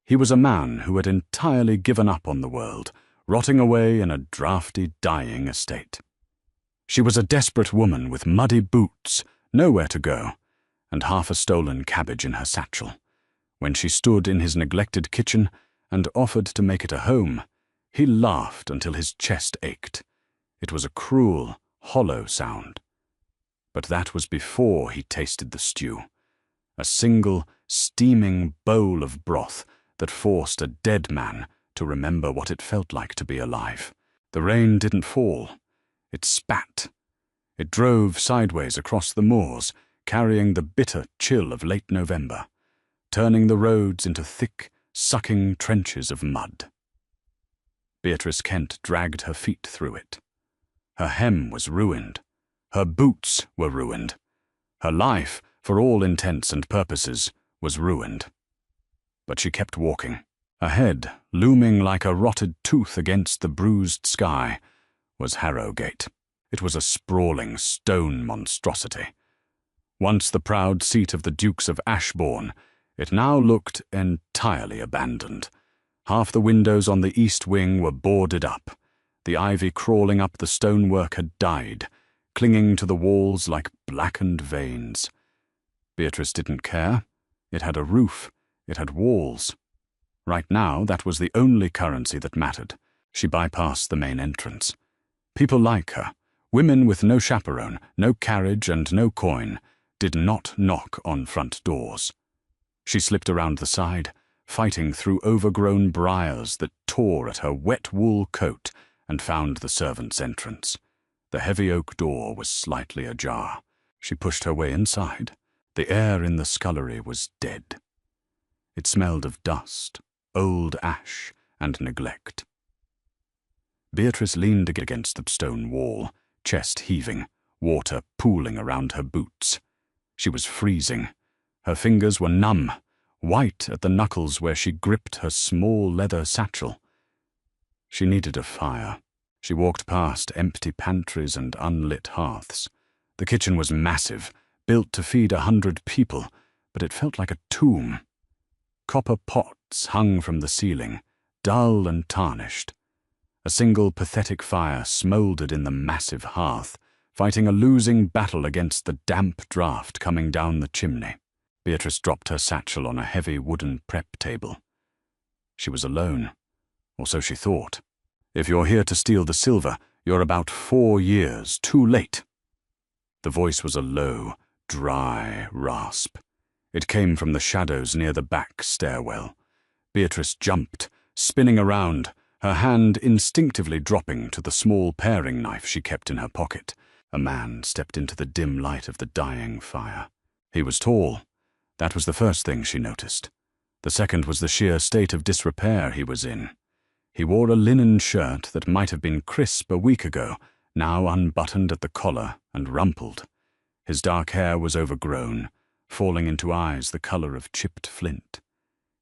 He was a man who had entirely given up on the world, rotting away in a drafty, dying estate. She was a desperate woman with muddy boots, nowhere to go, and half a stolen cabbage in her satchel. When she stood in his neglected kitchen and offered to make it a home, he laughed until his chest ached. It was a cruel, hollow sound. But that was before he tasted the stew. A single, steaming bowl of broth that forced a dead man to remember what it felt like to be alive. The rain didn't fall. It spat. It drove sideways across the moors, carrying the bitter chill of late November, turning the roads into thick, sucking trenches of mud. Beatrice Kent dragged her feet through it. Her hem was ruined. Her boots were ruined. Her life, for all intents and purposes, was ruined. But she kept walking. Ahead, looming like a rotted tooth against the bruised sky, was Harrowgate. It was a sprawling stone monstrosity. Once the proud seat of the Dukes of Ashbourne, it now looked entirely abandoned. Half the windows on the east wing were boarded up. The ivy crawling up the stonework had died, clinging to the walls like blackened veins. Beatrice didn't care. It had a roof. It had walls. Right now, that was the only currency that mattered. She bypassed the main entrance. People like her, women with no chaperone, no carriage and no coin, did not knock on front doors. She slipped around the side, fighting through overgrown briars that tore at her wet wool coat, and found the servants' entrance. The heavy oak door was slightly ajar. She pushed her way inside. The air in the scullery was dead. It smelled of dust, old ash, and neglect. Beatrice leaned against the stone wall, chest heaving, water pooling around her boots. She was freezing. Her fingers were numb, white at the knuckles where she gripped her small leather satchel. She needed a fire. She walked past empty pantries and unlit hearths. The kitchen was massive, built to feed 100 people, but it felt like a tomb. Copper pots hung from the ceiling, dull and tarnished. A single pathetic fire smouldered in the massive hearth, fighting a losing battle against the damp draught coming down the chimney. Beatrice dropped her satchel on a heavy wooden prep table. She was alone, or so she thought. If you're here to steal the silver, you're about 4 years too late. The voice was a low, dry rasp. It came from the shadows near the back stairwell. Beatrice jumped, spinning around, her hand instinctively dropping to the small paring knife she kept in her pocket. A man stepped into the dim light of the dying fire. He was tall. That was the first thing she noticed. The second was the sheer state of disrepair he was in. He wore a linen shirt that might have been crisp a week ago, now unbuttoned at the collar and rumpled. His dark hair was overgrown, falling into eyes the color of chipped flint.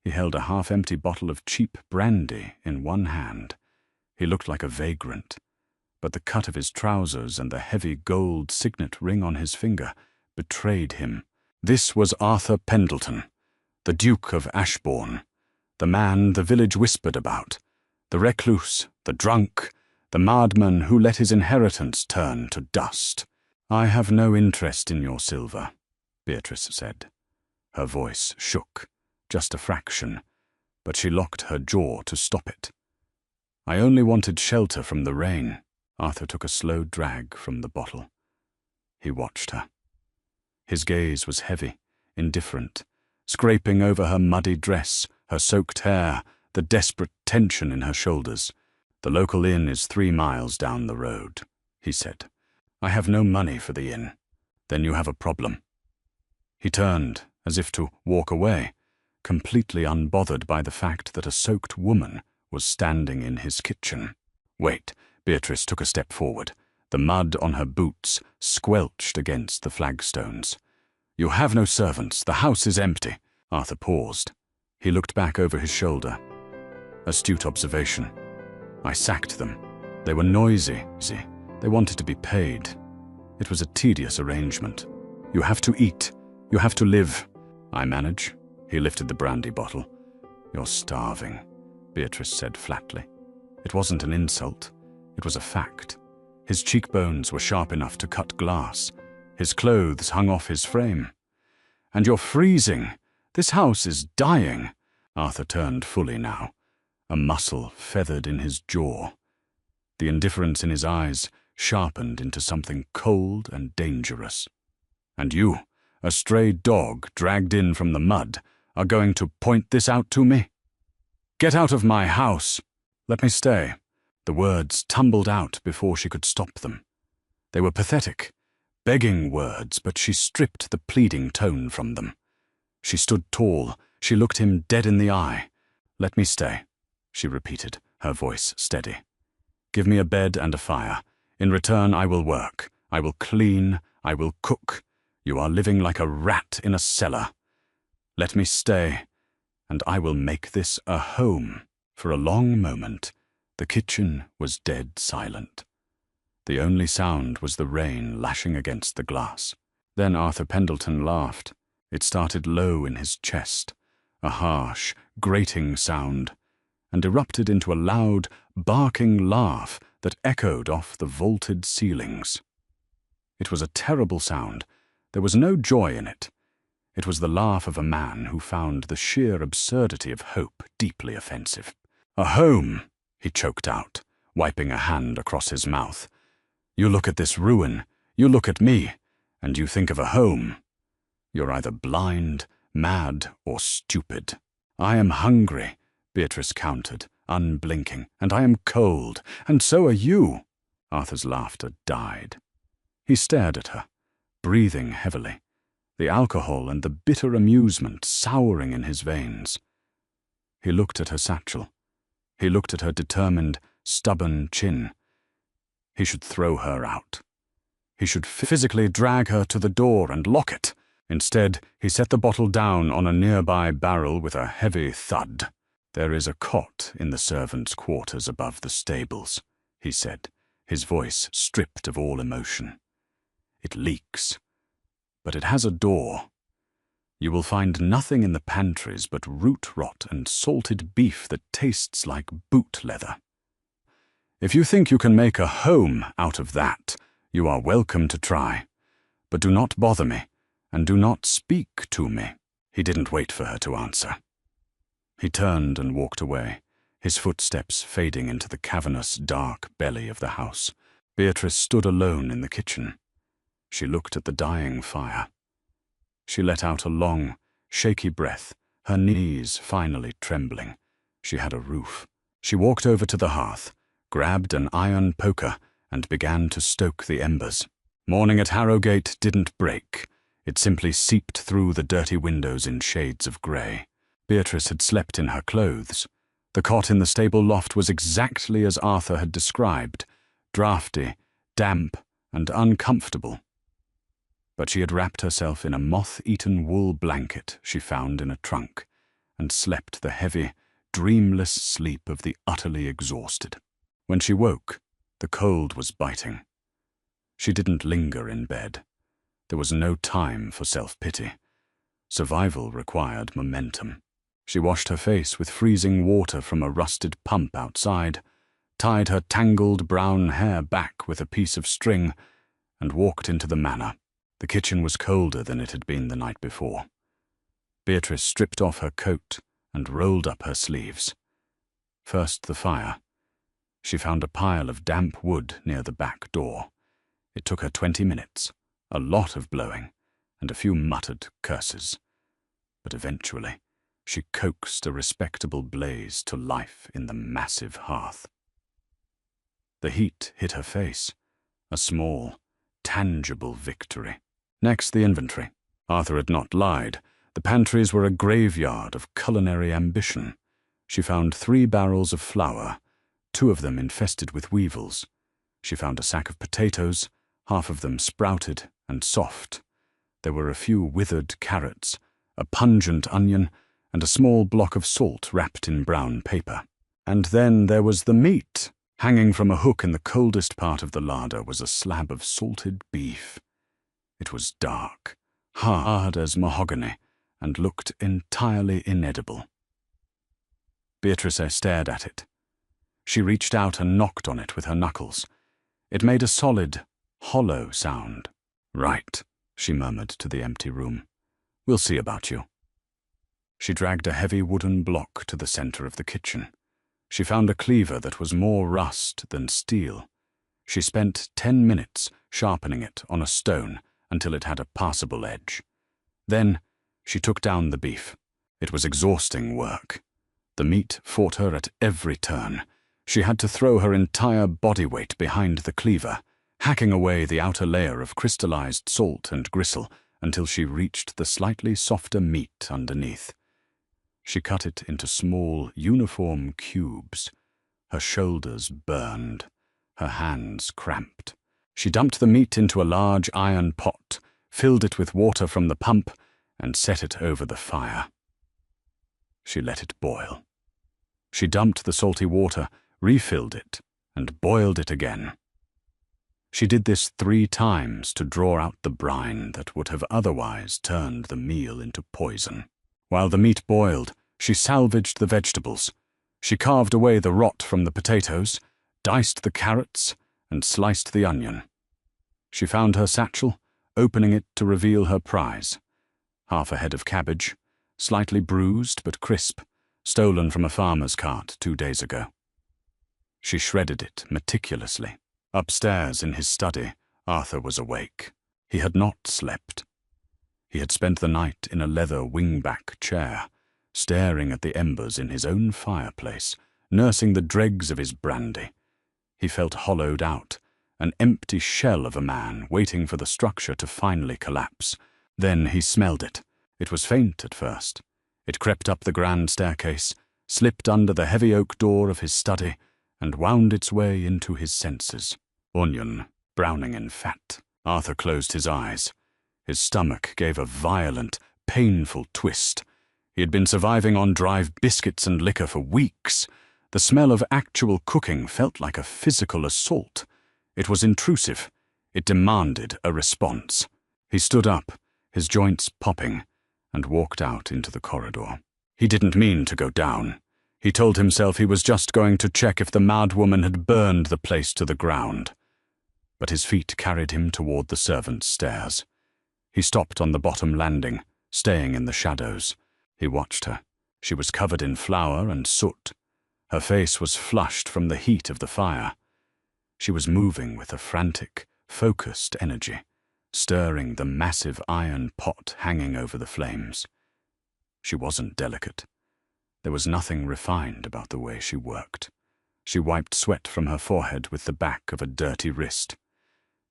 He held a half-empty bottle of cheap brandy in one hand. He looked like a vagrant, but the cut of his trousers and the heavy gold signet ring on his finger betrayed him. This was Arthur Pendleton, the Duke of Ashbourne, the man the village whispered about, the recluse, the drunk, the madman who let his inheritance turn to dust. "I have no interest in your silver," Beatrice said. Her voice shook, just a fraction, but she locked her jaw to stop it. "I only wanted shelter from the rain." Arthur took a slow drag from the bottle. He watched her. His gaze was heavy, indifferent, scraping over her muddy dress, her soaked hair, the desperate tension in her shoulders. "The local inn is 3 miles down the road," he said. "I have no money for the inn." "Then you have a problem." He turned, as if to walk away, completely unbothered by the fact that a soaked woman was standing in his kitchen. "Wait." Beatrice took a step forward. The mud on her boots squelched against the flagstones. "You have no servants. The house is empty." Arthur paused. He looked back over his shoulder. Astute observation. "I sacked them. They were noisy. They wanted to be paid. It was a tedious arrangement. You have to eat. You have to live." "I manage." He lifted the brandy bottle. "You're starving," Beatrice said flatly. It wasn't an insult. It was a fact. His cheekbones were sharp enough to cut glass. His clothes hung off his frame. "And you're freezing. This house is dying." Arthur turned fully now. A muscle feathered in his jaw. The indifference in his eyes sharpened into something cold and dangerous. "And you, a stray dog dragged in from the mud, are going to point this out to me? Get out of my house! Let me stay." The words tumbled out before she could stop them. They were pathetic, begging words, but she stripped the pleading tone from them. She stood tall. She looked him dead in the eye. "Let me stay," she repeated, her voice steady. "Give me a bed and a fire. In return, I will work. I will clean. I will cook. You are living like a rat in a cellar. Let me stay, and I will make this a home." For a long moment, the kitchen was dead silent. The only sound was the rain lashing against the glass. Then Arthur Pendleton laughed. It started low in his chest, a harsh, grating sound, and erupted into a loud, barking laugh that echoed off the vaulted ceilings. It was a terrible sound. There was no joy in it. It was the laugh of a man who found the sheer absurdity of hope deeply offensive. "A home," he choked out, wiping a hand across his mouth. "You look at this ruin, you look at me, and you think of a home. You're either blind, mad, or stupid." "I am hungry," Beatrice countered, unblinking, "and I am cold, and so are you." Arthur's laughter died. He stared at her, breathing heavily, the alcohol and the bitter amusement souring in his veins. He looked at her satchel. He looked at her determined, stubborn chin. He should throw her out. He should physically drag her to the door and lock it. Instead, he set the bottle down on a nearby barrel with a heavy thud. "There is a cot in the servants' quarters above the stables," he said, his voice stripped of all emotion. "It leaks, but it has a door. You will find nothing in the pantries but root rot and salted beef that tastes like boot leather. If you think you can make a home out of that, you are welcome to try. But do not bother me, and do not speak to me." He didn't wait for her to answer. He turned and walked away, his footsteps fading into the cavernous, dark belly of the house. Beatrice stood alone in the kitchen. She looked at the dying fire. She let out a long, shaky breath, her knees finally trembling. She had a roof. She walked over to the hearth, grabbed an iron poker, and began to stoke the embers. Morning at Harrogate didn't break. It simply seeped through the dirty windows in shades of grey. Beatrice had slept in her clothes. The cot in the stable loft was exactly as Arthur had described, draughty, damp, and uncomfortable. But she had wrapped herself in a moth-eaten wool blanket she found in a trunk, and slept the heavy, dreamless sleep of the utterly exhausted. When she woke, the cold was biting. She didn't linger in bed. There was no time for self-pity. Survival required momentum. She washed her face with freezing water from a rusted pump outside, tied her tangled brown hair back with a piece of string, and walked into the manor. The kitchen was colder than it had been the night before. Beatrice stripped off her coat and rolled up her sleeves. First the fire. She found a pile of damp wood near the back door. It took her 20 minutes, a lot of blowing, and a few muttered curses. But eventually, she coaxed a respectable blaze to life in the massive hearth. The heat hit her face, a small, tangible victory. Next, the inventory. Arthur had not lied. The pantries were a graveyard of culinary ambition. She found 3 barrels of flour, 2 of them infested with weevils. She found a sack of potatoes, half of them sprouted and soft. There were a few withered carrots, a pungent onion, and a small block of salt wrapped in brown paper. And then there was the meat. Hanging from a hook in the coldest part of the larder was a slab of salted beef. It was dark, hard as mahogany, and looked entirely inedible. Beatrice stared at it. She reached out and knocked on it with her knuckles. It made a solid, hollow sound. "Right," she murmured to the empty room. "We'll see about you." She dragged a heavy wooden block to the center of the kitchen. She found a cleaver that was more rust than steel. She spent 10 minutes sharpening it on a stone until it had a passable edge. Then she took down the beef. It was exhausting work. The meat fought her at every turn. She had to throw her entire body weight behind the cleaver, hacking away the outer layer of crystallized salt and gristle until she reached the slightly softer meat underneath. She cut it into small, uniform cubes. Her shoulders burned. Her hands cramped. She dumped the meat into a large iron pot, filled it with water from the pump, and set it over the fire. She let it boil. She dumped the salty water, refilled it, and boiled it again. She did this 3 times to draw out the brine that would have otherwise turned the meal into poison. While the meat boiled, she salvaged the vegetables. She carved away the rot from the potatoes, diced the carrots, and sliced the onion. She found her satchel, opening it to reveal her prize. Half a head of cabbage, slightly bruised but crisp, stolen from a farmer's cart 2 days ago. She shredded it meticulously. Upstairs in his study, Arthur was awake. He had not slept. He had spent the night in a leather wingback chair, staring at the embers in his own fireplace, nursing the dregs of his brandy. He felt hollowed out, an empty shell of a man waiting for the structure to finally collapse. Then he smelled it. It was faint at first. It crept up the grand staircase, slipped under the heavy oak door of his study, and wound its way into his senses. Onion, browning in fat. Arthur closed his eyes. His stomach gave a violent, painful twist. He had been surviving on dry biscuits and liquor for weeks. The smell of actual cooking felt like a physical assault. It was intrusive. It demanded a response. He stood up, his joints popping, and walked out into the corridor. He didn't mean to go down. He told himself he was just going to check if the madwoman had burned the place to the ground. But his feet carried him toward the servants' stairs. He stopped on the bottom landing, staying in the shadows. He watched her. She was covered in flour and soot. Her face was flushed from the heat of the fire. She was moving with a frantic, focused energy, stirring the massive iron pot hanging over the flames. She wasn't delicate. There was nothing refined about the way she worked. She wiped sweat from her forehead with the back of a dirty wrist.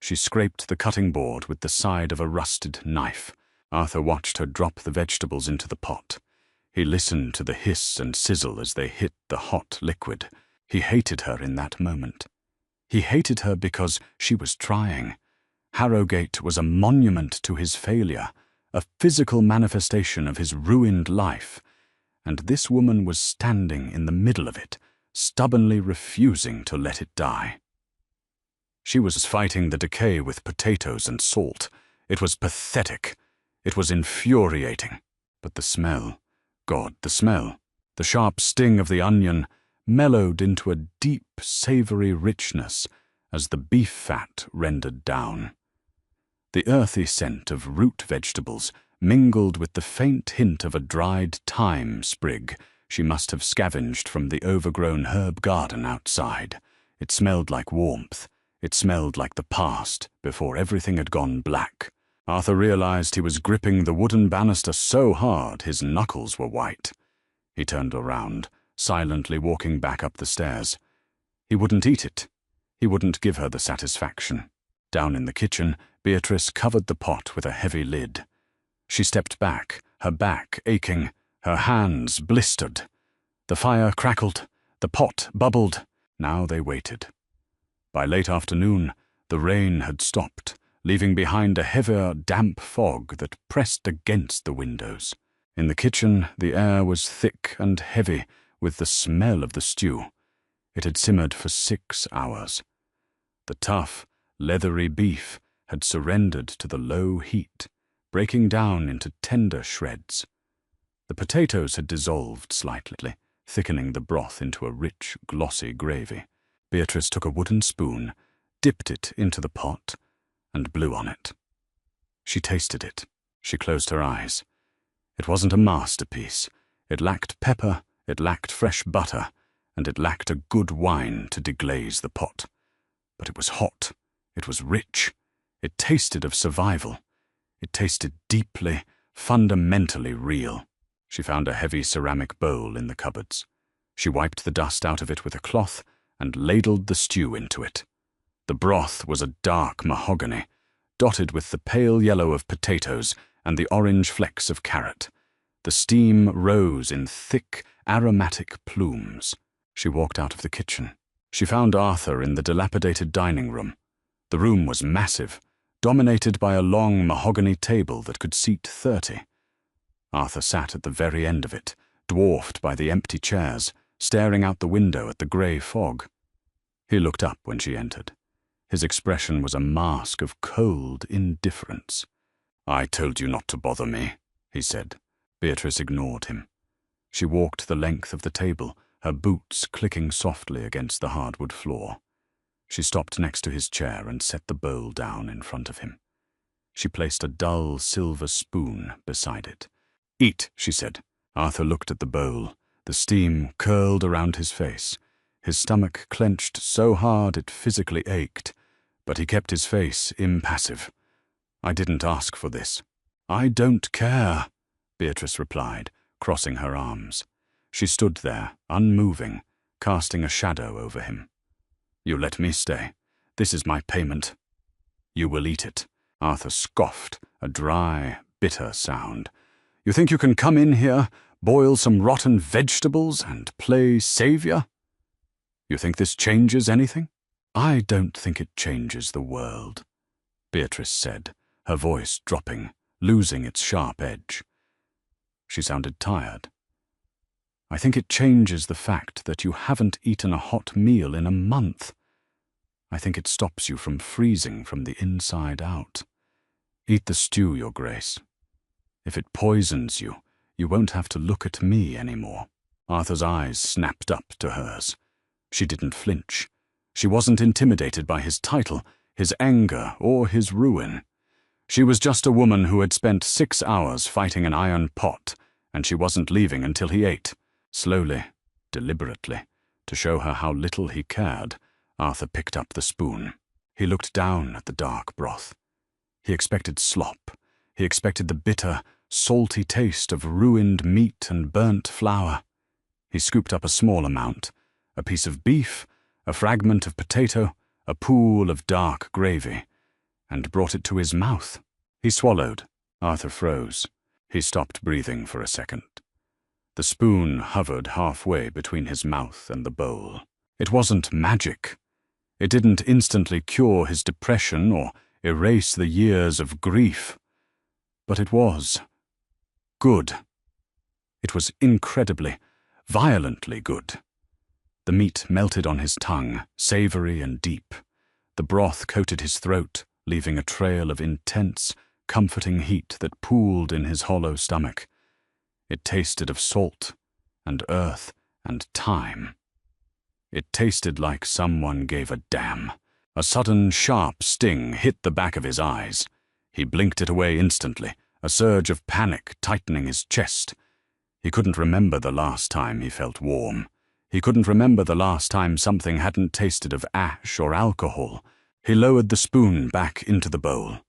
She scraped the cutting board with the side of a rusted knife. Arthur watched her drop the vegetables into the pot. He listened to the hiss and sizzle as they hit the hot liquid. He hated her in that moment. He hated her because she was trying. Harrogate was a monument to his failure, a physical manifestation of his ruined life, and this woman was standing in the middle of it, stubbornly refusing to let it die. She was fighting the decay with potatoes and salt. It was pathetic. It was infuriating. But the smell, God, the smell, the sharp sting of the onion mellowed into a deep, savory richness as the beef fat rendered down. The earthy scent of root vegetables mingled with the faint hint of a dried thyme sprig she must have scavenged from the overgrown herb garden outside. It smelled like warmth. It smelled like the past before everything had gone black. Arthur realized he was gripping the wooden banister so hard his knuckles were white. He turned around, silently walking back up the stairs. He wouldn't eat it. He wouldn't give her the satisfaction. Down in the kitchen, Beatrice covered the pot with a heavy lid. She stepped back, her back aching, her hands blistered. The fire crackled, the pot bubbled. Now they waited. By late afternoon, the rain had stopped, leaving behind a heavier, damp fog that pressed against the windows. In the kitchen, the air was thick and heavy with the smell of the stew. It had simmered for 6 hours. The tough, leathery beef had surrendered to the low heat, breaking down into tender shreds. The potatoes had dissolved slightly, thickening the broth into a rich, glossy gravy. Beatrice took a wooden spoon, dipped it into the pot, and blew on it. She tasted it. She closed her eyes. It wasn't a masterpiece. It lacked pepper, it lacked fresh butter, and it lacked a good wine to deglaze the pot. But it was hot. It was rich. It tasted of survival. It tasted deeply, fundamentally real. She found a heavy ceramic bowl in the cupboards. She wiped the dust out of it with a cloth and ladled the stew into it. The broth was a dark mahogany, dotted with the pale yellow of potatoes and the orange flecks of carrot. The steam rose in thick, aromatic plumes. She walked out of the kitchen. She found Arthur in the dilapidated dining room. The room was massive, dominated by a long mahogany table that could seat 30. Arthur sat at the very end of it, dwarfed by the empty chairs, staring out the window at the grey fog. He looked up when she entered. His expression was a mask of cold indifference. "I told you not to bother me," he said. Beatrice ignored him. She walked the length of the table, her boots clicking softly against the hardwood floor. She stopped next to his chair and set the bowl down in front of him. She placed a dull silver spoon beside it. "Eat," she said. Arthur looked at the bowl. The steam curled around his face. His stomach clenched so hard it physically ached, but he kept his face impassive. "I didn't ask for this." "I don't care," Beatrice replied, crossing her arms. She stood there, unmoving, casting a shadow over him. "You let me stay. This is my payment." "You will eat it." Arthur scoffed, a dry, bitter sound. "You think you can come in here, boil some rotten vegetables, and play saviour? You think this changes anything?" "I don't think it changes the world," Beatrice said, her voice dropping, losing its sharp edge. She sounded tired. "I think it changes the fact that you haven't eaten a hot meal in a month. I think it stops you from freezing from the inside out. Eat the stew, Your Grace. If it poisons you, you won't have to look at me anymore." Arthur's eyes snapped up to hers. She didn't flinch. She wasn't intimidated by his title, his anger, or his ruin. She was just a woman who had spent 6 hours fighting an iron pot, and she wasn't leaving until he ate. Slowly, deliberately, to show her how little he cared, Arthur picked up the spoon. He looked down at the dark broth. He expected slop. He expected the bitter, salty taste of ruined meat and burnt flour. He scooped up a small amount, a piece of beef, a fragment of potato, a pool of dark gravy, and brought it to his mouth. He swallowed. Arthur froze. He stopped breathing for a second. The spoon hovered halfway between his mouth and the bowl. It wasn't magic. It didn't instantly cure his depression or erase the years of grief. But it was good. It was incredibly, violently good. The meat melted on his tongue, savory and deep. The broth coated his throat, leaving a trail of intense, comforting heat that pooled in his hollow stomach. It tasted of salt and earth and time. It tasted like someone gave a damn. A sudden, sharp sting hit the back of his eyes. He blinked it away instantly, a surge of panic tightening his chest. He couldn't remember the last time he felt warm. He couldn't remember the last time something hadn't tasted of ash or alcohol. He lowered the spoon back into the bowl.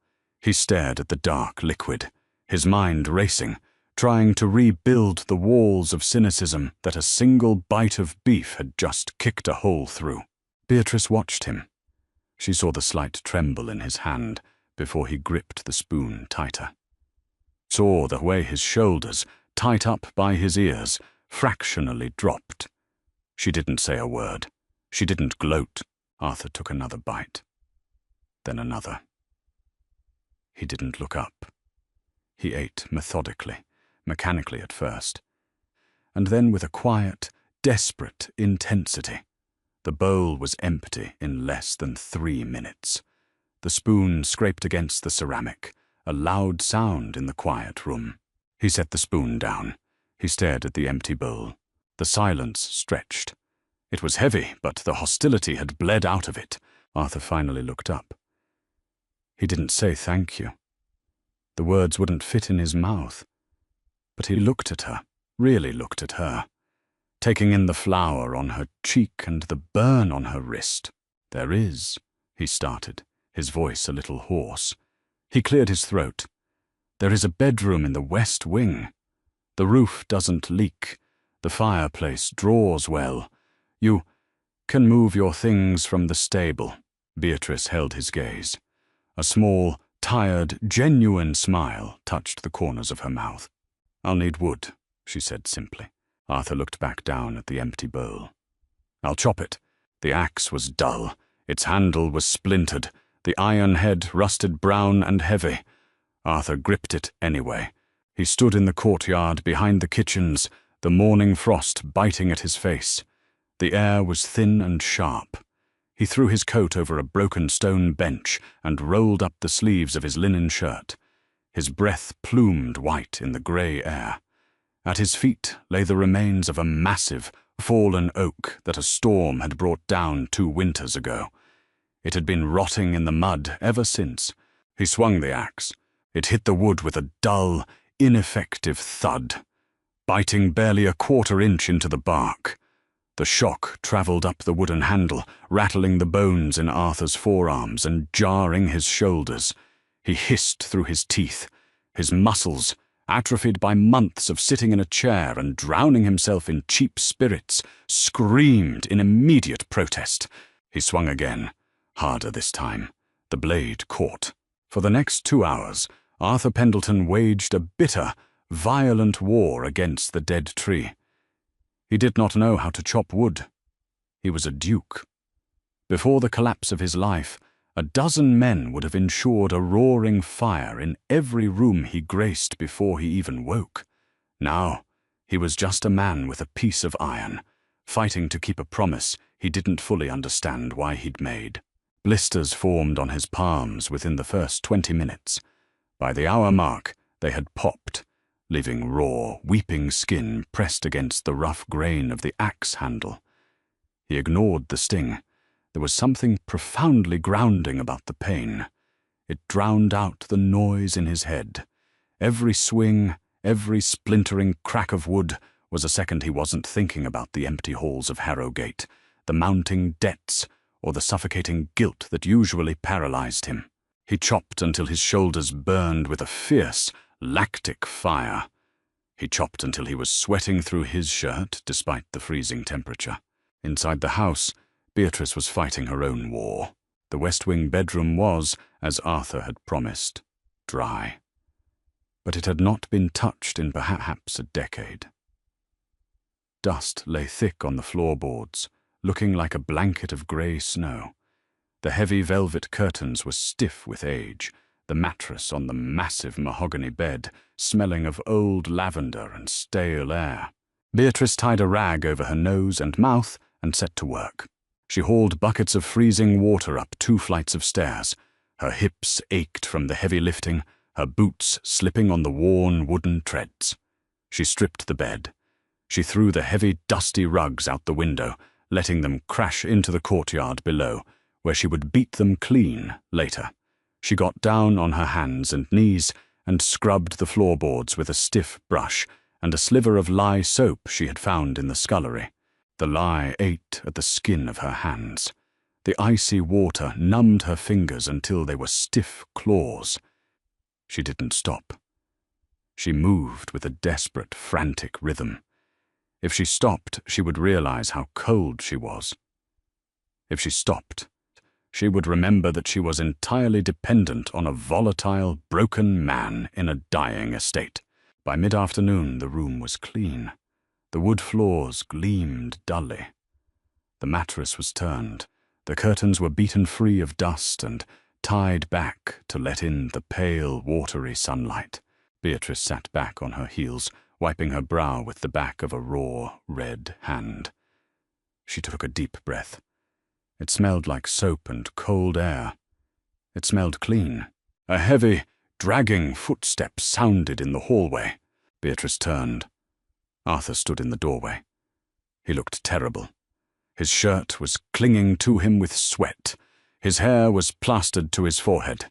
He stared at the dark liquid, his mind racing, trying to rebuild the walls of cynicism that a single bite of beef had just kicked a hole through. Beatrice watched him. She saw the slight tremble in his hand before he gripped the spoon tighter. Saw the way his shoulders, tight up by his ears, fractionally dropped. She didn't say a word. She didn't gloat. Arthur took another bite. Then another. He didn't look up. He ate methodically, mechanically at first, and then with a quiet, desperate intensity. The bowl was empty in less than 3 minutes. The spoon scraped against the ceramic, a loud sound in the quiet room. He set the spoon down. He stared at the empty bowl. The silence stretched. It was heavy, but the hostility had bled out of it. Arthur finally looked up. He didn't say thank you. The words wouldn't fit in his mouth. But he looked at her, really looked at her, taking in the flower on her cheek and the burn on her wrist. "There is," he started, his voice a little hoarse. He cleared his throat. "There is a bedroom in the west wing. The roof doesn't leak. The fireplace draws well. You can move your things from the stable." Beatrice held his gaze. A small, tired, genuine smile touched the corners of her mouth. "I'll need wood," she said simply. Arthur looked back down at the empty bowl. "I'll chop it." The axe was dull. Its handle was splintered. The iron head rusted brown and heavy. Arthur gripped it anyway. He stood in the courtyard behind the kitchens, the morning frost biting at his face. The air was thin and sharp. He threw his coat over a broken stone bench and rolled up the sleeves of his linen shirt. His breath plumed white in the grey air. At his feet lay the remains of a massive, fallen oak that a storm had brought down 2 winters ago. It had been rotting in the mud ever since. He swung the axe. It hit the wood with a dull, ineffective thud, biting barely a 1/4 inch into the bark. The shock travelled up the wooden handle, rattling the bones in Arthur's forearms and jarring his shoulders. He hissed through his teeth. His muscles, atrophied by months of sitting in a chair and drowning himself in cheap spirits, screamed in immediate protest. He swung again, harder this time. The blade caught. For the next 2 hours, Arthur Pendleton waged a bitter, violent war against the dead tree. He did not know how to chop wood. He was a duke. Before the collapse of his life, a dozen men would have ensured a roaring fire in every room he graced before he even woke. Now, he was just a man with a piece of iron, fighting to keep a promise he didn't fully understand why he'd made. Blisters formed on his palms within the first 20 minutes. By the hour mark, they had popped, leaving raw, weeping skin pressed against the rough grain of the axe handle. He ignored the sting. There was something profoundly grounding about the pain. It drowned out the noise in his head. Every swing, every splintering crack of wood was a second he wasn't thinking about the empty halls of Harrowgate, the mounting debts, or the suffocating guilt that usually paralyzed him. He chopped until his shoulders burned with a fierce, lactic fire. He chopped until he was sweating through his shirt despite the freezing temperature. Inside the house, Beatrice was fighting her own war. The West Wing bedroom was, as Arthur had promised, dry. But it had not been touched in perhaps a decade. Dust lay thick on the floorboards, looking like a blanket of grey snow. The heavy velvet curtains were stiff with age, the mattress on the massive mahogany bed smelling of old lavender and stale air. Beatrice tied a rag over her nose and mouth and set to work. She hauled buckets of freezing water up 2 flights of stairs. Her hips ached from the heavy lifting, her boots slipping on the worn wooden treads. She stripped the bed. She threw the heavy, dusty rugs out the window, letting them crash into the courtyard below, where she would beat them clean later. She got down on her hands and knees and scrubbed the floorboards with a stiff brush and a sliver of lye soap she had found in the scullery. The lye ate at the skin of her hands. The icy water numbed her fingers until they were stiff claws. She didn't stop. She moved with a desperate, frantic rhythm. If she stopped, she would realize how cold she was. If she stopped, she would remember that she was entirely dependent on a volatile, broken man in a dying estate. By mid-afternoon, the room was clean. The wood floors gleamed dully. The mattress was turned. The curtains were beaten free of dust and tied back to let in the pale, watery sunlight. Beatrice sat back on her heels, wiping her brow with the back of a raw, red hand. She took a deep breath. It smelled like soap and cold air. It smelled clean. A heavy, dragging footstep sounded in the hallway. Beatrice turned. Arthur stood in the doorway. He looked terrible. His shirt was clinging to him with sweat. His hair was plastered to his forehead.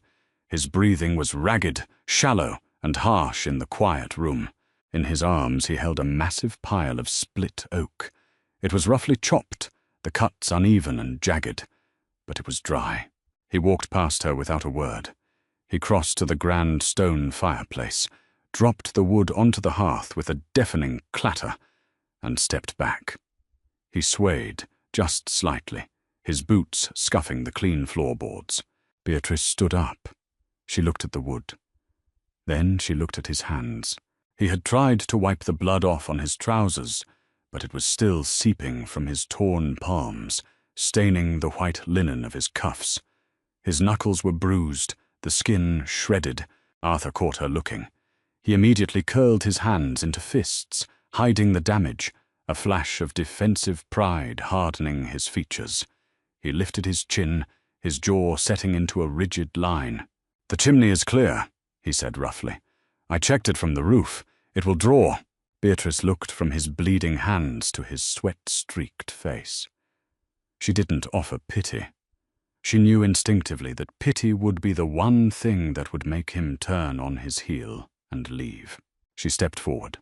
His breathing was ragged, shallow, and harsh in the quiet room. In his arms he held a massive pile of split oak. It was roughly chopped, the cuts uneven and jagged, but it was dry. He walked past her without a word. He crossed to the grand stone fireplace, dropped the wood onto the hearth with a deafening clatter, and stepped back. He swayed, just slightly, his boots scuffing the clean floorboards. Beatrice stood up. She looked at the wood. Then she looked at his hands. He had tried to wipe the blood off on his trousers, but it was still seeping from his torn palms, staining the white linen of his cuffs. His knuckles were bruised, the skin shredded. Arthur caught her looking. He immediately curled his hands into fists, hiding the damage, a flash of defensive pride hardening his features. He lifted his chin, his jaw setting into a rigid line. "The chimney is clear," he said roughly. "I checked it from the roof. It will draw." Beatrice looked from his bleeding hands to his sweat-streaked face. She didn't offer pity. She knew instinctively that pity would be the one thing that would make him turn on his heel and leave. She stepped forward.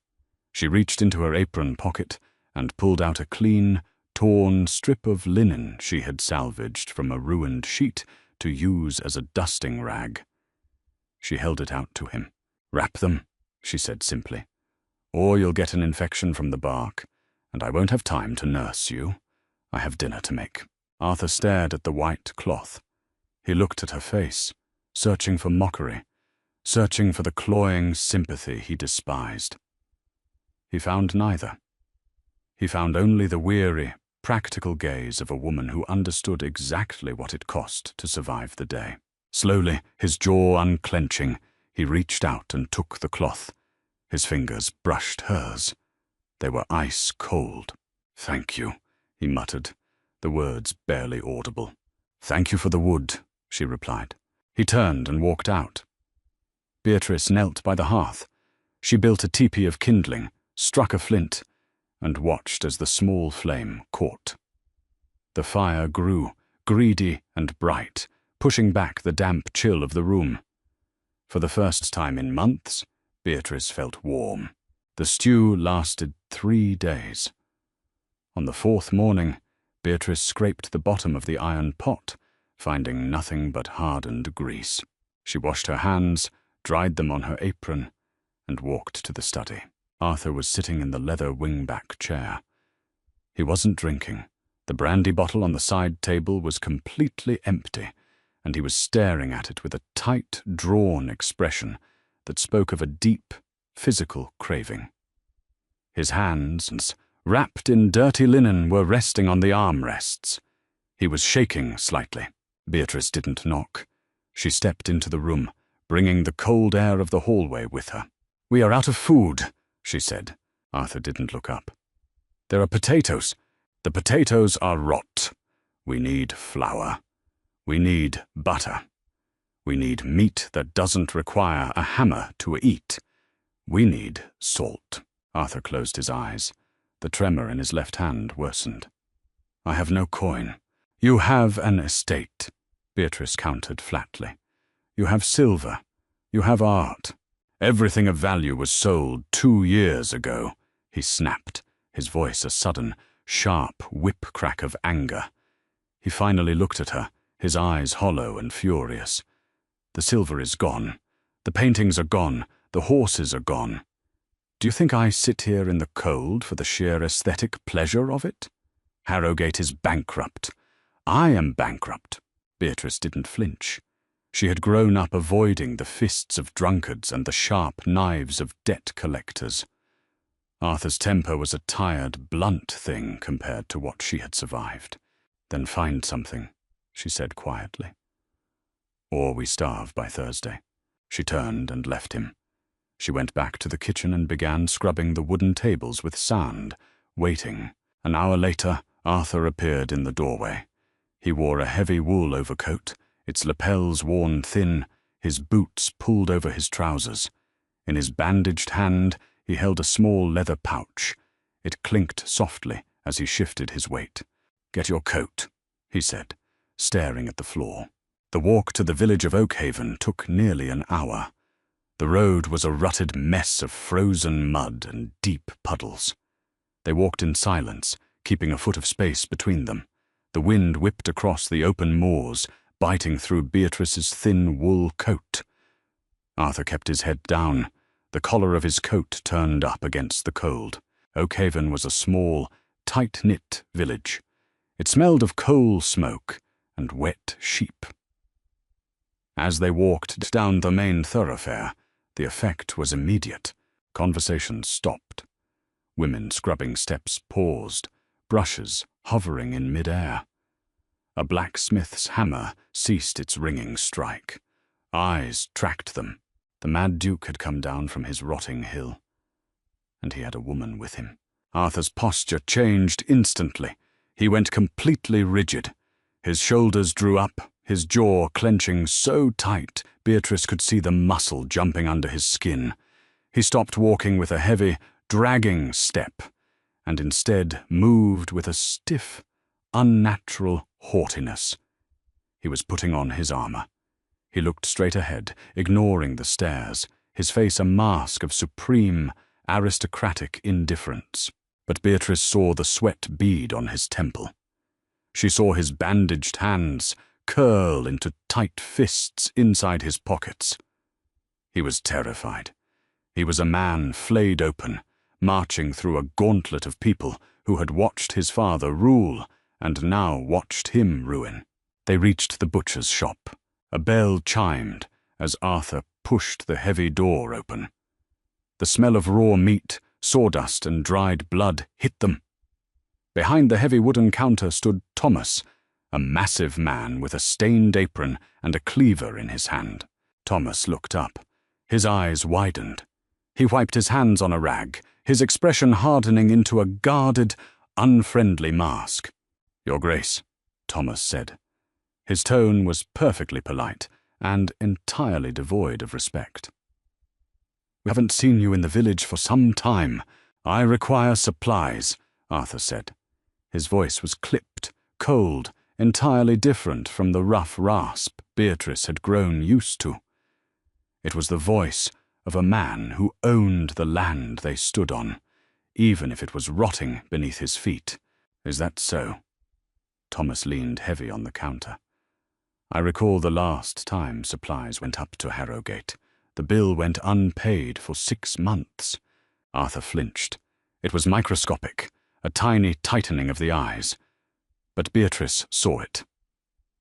She reached into her apron pocket and pulled out a clean, torn strip of linen she had salvaged from a ruined sheet to use as a dusting rag. She held it out to him. "Wrap them," she said simply, "or you'll get an infection from the bark, and I won't have time to nurse you. I have dinner to make." Arthur stared at the white cloth. He looked at her face, searching for mockery, searching for the cloying sympathy he despised. He found neither. He found only the weary, practical gaze of a woman who understood exactly what it cost to survive the day. Slowly, his jaw unclenching, he reached out and took the cloth. His fingers brushed hers. They were ice cold. "Thank you," he muttered, the words barely audible. "Thank you for the wood," she replied. He turned and walked out. Beatrice knelt by the hearth. She built a tepee of kindling, struck a flint, and watched as the small flame caught. The fire grew, greedy and bright, pushing back the damp chill of the room. For the first time in months, Beatrice felt warm. The stew lasted 3 days. On the 4th morning, Beatrice scraped the bottom of the iron pot, finding nothing but hardened grease. She washed her hands, dried them on her apron, and walked to the study. Arthur was sitting in the leather wingback chair. He wasn't drinking. The brandy bottle on the side table was completely empty, and he was staring at it with a tight, drawn expression that spoke of a deep, physical craving. His hands, wrapped in dirty linen, were resting on the armrests. He was shaking slightly. Beatrice didn't knock. She stepped into the room, bringing the cold air of the hallway with her. "We are out of food," she said. Arthur didn't look up. "There are potatoes. The potatoes are rot. We need flour. We need butter. We need meat that doesn't require a hammer to eat. We need salt." Arthur closed his eyes. The tremor in his left hand worsened. "I have no coin." "You have an estate," Beatrice countered flatly. "You have silver. You have art. Everything of value was sold 2 years ago," he snapped, his voice a sudden, sharp whip-crack of anger. He finally looked at her, his eyes hollow and furious. "The silver is gone. The paintings are gone. The horses are gone. Do you think I sit here in the cold for the sheer aesthetic pleasure of it? Harrogate is bankrupt. I am bankrupt." Beatrice didn't flinch. She had grown up avoiding the fists of drunkards and the sharp knives of debt collectors. Arthur's temper was a tired, blunt thing compared to what she had survived. "Then find something," she said quietly. "Or we starve by Thursday." She turned and left him. She went back to the kitchen and began scrubbing the wooden tables with sand, waiting. An hour later, Arthur appeared in the doorway. He wore a heavy wool overcoat, its lapels worn thin, his boots pulled over his trousers. In his bandaged hand, he held a small leather pouch. It clinked softly as he shifted his weight. "Get your coat," he said, staring at the floor. The walk to the village of Oakhaven took nearly an hour. The road was a rutted mess of frozen mud and deep puddles. They walked in silence, keeping a foot of space between them. The wind whipped across the open moors, biting through Beatrice's thin wool coat. Arthur kept his head down, the collar of his coat turned up against the cold. Oakhaven was a small, tight-knit village. It smelled of coal smoke and wet sheep. As they walked down the main thoroughfare, the effect was immediate. Conversation stopped. Women scrubbing steps paused, brushes hovering in mid-air. A blacksmith's hammer ceased its ringing strike. Eyes tracked them. The Mad Duke had come down from his rotting hill, and he had a woman with him. Arthur's posture changed instantly. He went completely rigid. His shoulders drew up, his jaw clenching so tight Beatrice could see the muscle jumping under his skin. He stopped walking with a heavy, dragging step, and instead moved with a stiff, unnatural haughtiness. He was putting on his armor. He looked straight ahead, ignoring the stairs, his face a mask of supreme, aristocratic indifference. But Beatrice saw the sweat bead on his temple. She saw his bandaged hands curl into tight fists inside his pockets. He was terrified. He was a man flayed open, marching through a gauntlet of people who had watched his father rule and now watched him ruin. They reached the butcher's shop. A bell chimed as Arthur pushed the heavy door open. The smell of raw meat, sawdust, and dried blood hit them. Behind the heavy wooden counter stood Thomas, a massive man with a stained apron and a cleaver in his hand. Thomas looked up. His eyes widened. He wiped his hands on a rag, his expression hardening into a guarded, unfriendly mask. "Your Grace," Thomas said. His tone was perfectly polite and entirely devoid of respect. "We haven't seen you in the village for some time. I require supplies," Arthur said. His voice was clipped, cold, entirely different from the rough rasp Beatrice had grown used to. It was the voice of a man who owned the land they stood on, even if it was rotting beneath his feet. "Is that so?" Thomas leaned heavy on the counter. "I recall the last time supplies went up to Harrogate. The bill went unpaid for 6 months. Arthur flinched. It was microscopic, a tiny tightening of the eyes. But Beatrice saw it.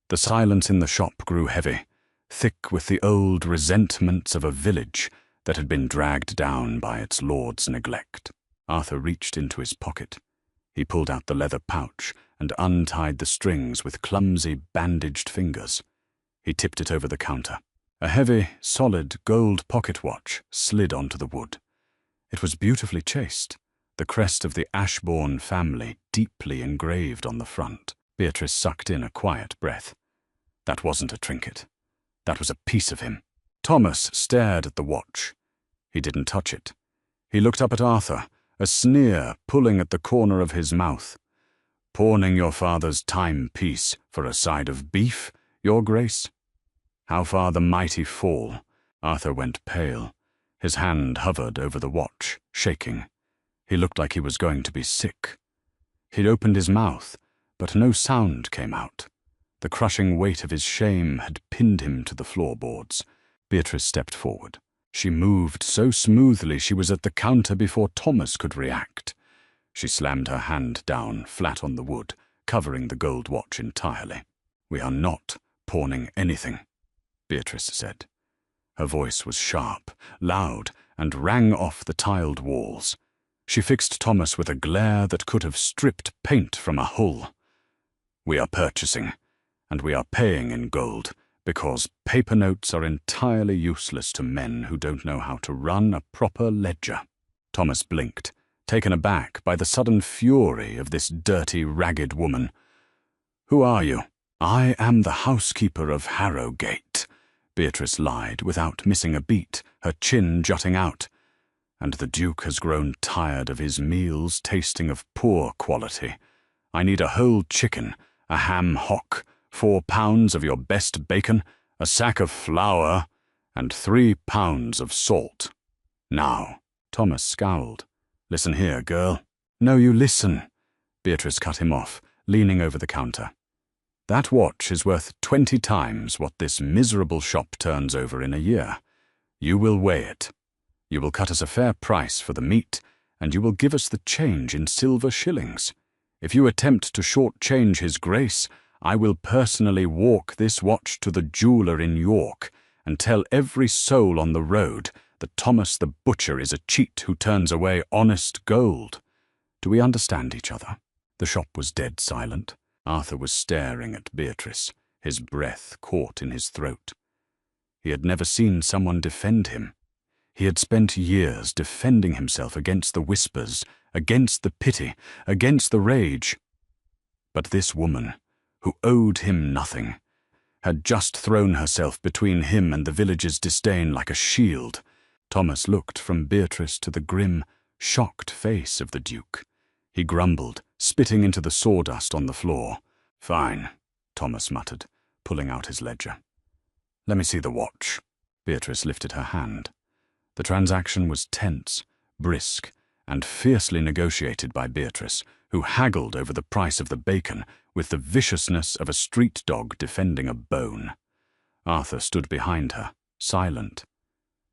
The silence in the shop grew heavy, thick with the old resentments of a village that had been dragged down by its lord's neglect. Arthur reached into his pocket. He pulled out the leather pouch and untied the strings with clumsy, bandaged fingers. He tipped it over the counter. A heavy, solid gold pocket watch slid onto the wood. It was beautifully chased, the crest of the Ashbourne family deeply engraved on the front. Beatrice sucked in a quiet breath. That wasn't a trinket. That was a piece of him. Thomas stared at the watch. He didn't touch it. He looked up at Arthur, a sneer pulling at the corner of his mouth. "Pawning your father's timepiece for a side of beef, Your Grace?" How far the mighty fall? Arthur went pale. His hand hovered over the watch, shaking. He looked like he was going to be sick. He'd opened his mouth, but no sound came out. The crushing weight of his shame had pinned him to the floorboards. Beatrice stepped forward. She moved so smoothly she was at the counter before Thomas could react. She slammed her hand down, flat on the wood, covering the gold watch entirely. "We are not pawning anything," Beatrice said. Her voice was sharp, loud, and rang off the tiled walls. She fixed Thomas with a glare that could have stripped paint from a hull. "We are purchasing, and we are paying in gold, because paper notes are entirely useless to men who don't know how to run a proper ledger." Thomas blinked, taken aback by the sudden fury of this dirty, ragged woman. "Who are you?" "I am the housekeeper of Harrogate," Beatrice lied without missing a beat, her chin jutting out. And the Duke has grown tired of his meals tasting of poor quality. I need a whole chicken, a ham hock, 4 pounds of your best bacon, a sack of flour, and 3 pounds of salt. Now." Thomas scowled. "Listen here, girl." "No, you listen," Beatrice cut him off, leaning over the counter. "That watch is worth 20 times what this miserable shop turns over in a year. You will weigh it. You will cut us a fair price for the meat, and you will give us the change in silver shillings. If you attempt to shortchange his grace, I will personally walk this watch to the jeweller in York and tell every soul on the road that Thomas the butcher is a cheat who turns away honest gold. Do we understand each other?" The shop was dead silent. Arthur was staring at Beatrice, his breath caught in his throat. He had never seen someone defend him. He had spent years defending himself against the whispers, against the pity, against the rage. But this woman, who owed him nothing, had just thrown herself between him and the village's disdain like a shield. Thomas looked from Beatrice to the grim, shocked face of the Duke. He grumbled, spitting into the sawdust on the floor. "Fine," Thomas muttered, pulling out his ledger. "Let me see the watch." Beatrice lifted her hand. The transaction was tense, brisk, and fiercely negotiated by Beatrice, who haggled over the price of the bacon with the viciousness of a street dog defending a bone. Arthur stood behind her, silent.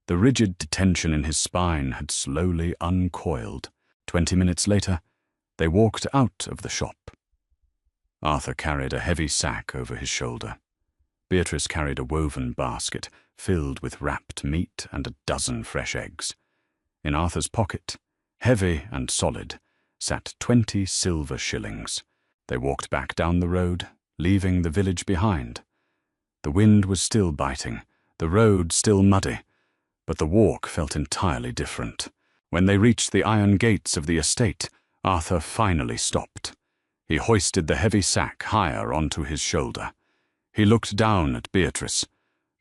The rigid detention in his spine had slowly uncoiled. 20 minutes later, they walked out of the shop. Arthur carried a heavy sack over his shoulder. Beatrice carried a woven basket filled with wrapped meat and a dozen fresh eggs. In Arthur's pocket, heavy and solid, sat 20 silver shillings. They walked back down the road, leaving the village behind. The wind was still biting, the road still muddy, but the walk felt entirely different. When they reached the iron gates of the estate, Arthur finally stopped. He hoisted the heavy sack higher onto his shoulder. He looked down at Beatrice.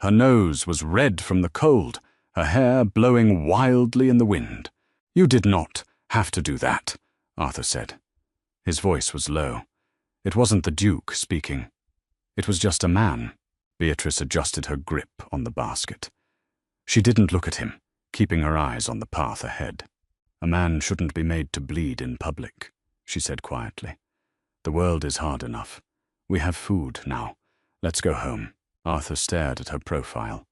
Her nose was red from the cold, her hair blowing wildly in the wind. "You did not have to do that," Arthur said. His voice was low. It wasn't the Duke speaking. It was just a man. Beatrice adjusted her grip on the basket. She didn't look at him, keeping her eyes on the path ahead. "A man shouldn't be made to bleed in public," she said quietly. "The world is hard enough. We have food now. Let's go home." Arthur stared at her profile.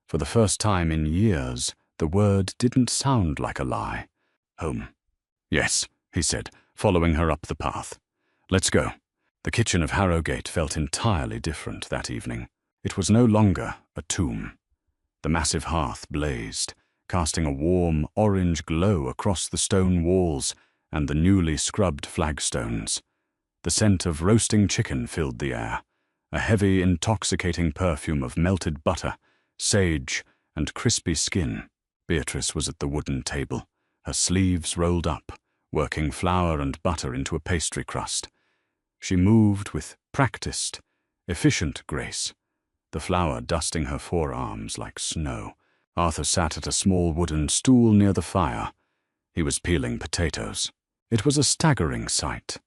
For the first time in years, the word didn't sound like a lie. "Home." "Yes," he said, following her up the path. "Let's go." The kitchen of Harrogate felt entirely different that evening. It was no longer a tomb. The massive hearth blazed, casting a warm orange glow across the stone walls and the newly scrubbed flagstones. The scent of roasting chicken filled the air, a heavy, intoxicating perfume of melted butter, sage, and crispy skin. Beatrice was at the wooden table, her sleeves rolled up, working flour and butter into a pastry crust. She moved with practiced, efficient grace, the flour dusting her forearms like snow. Arthur sat at a small wooden stool near the fire. He was peeling potatoes. It was a staggering sight.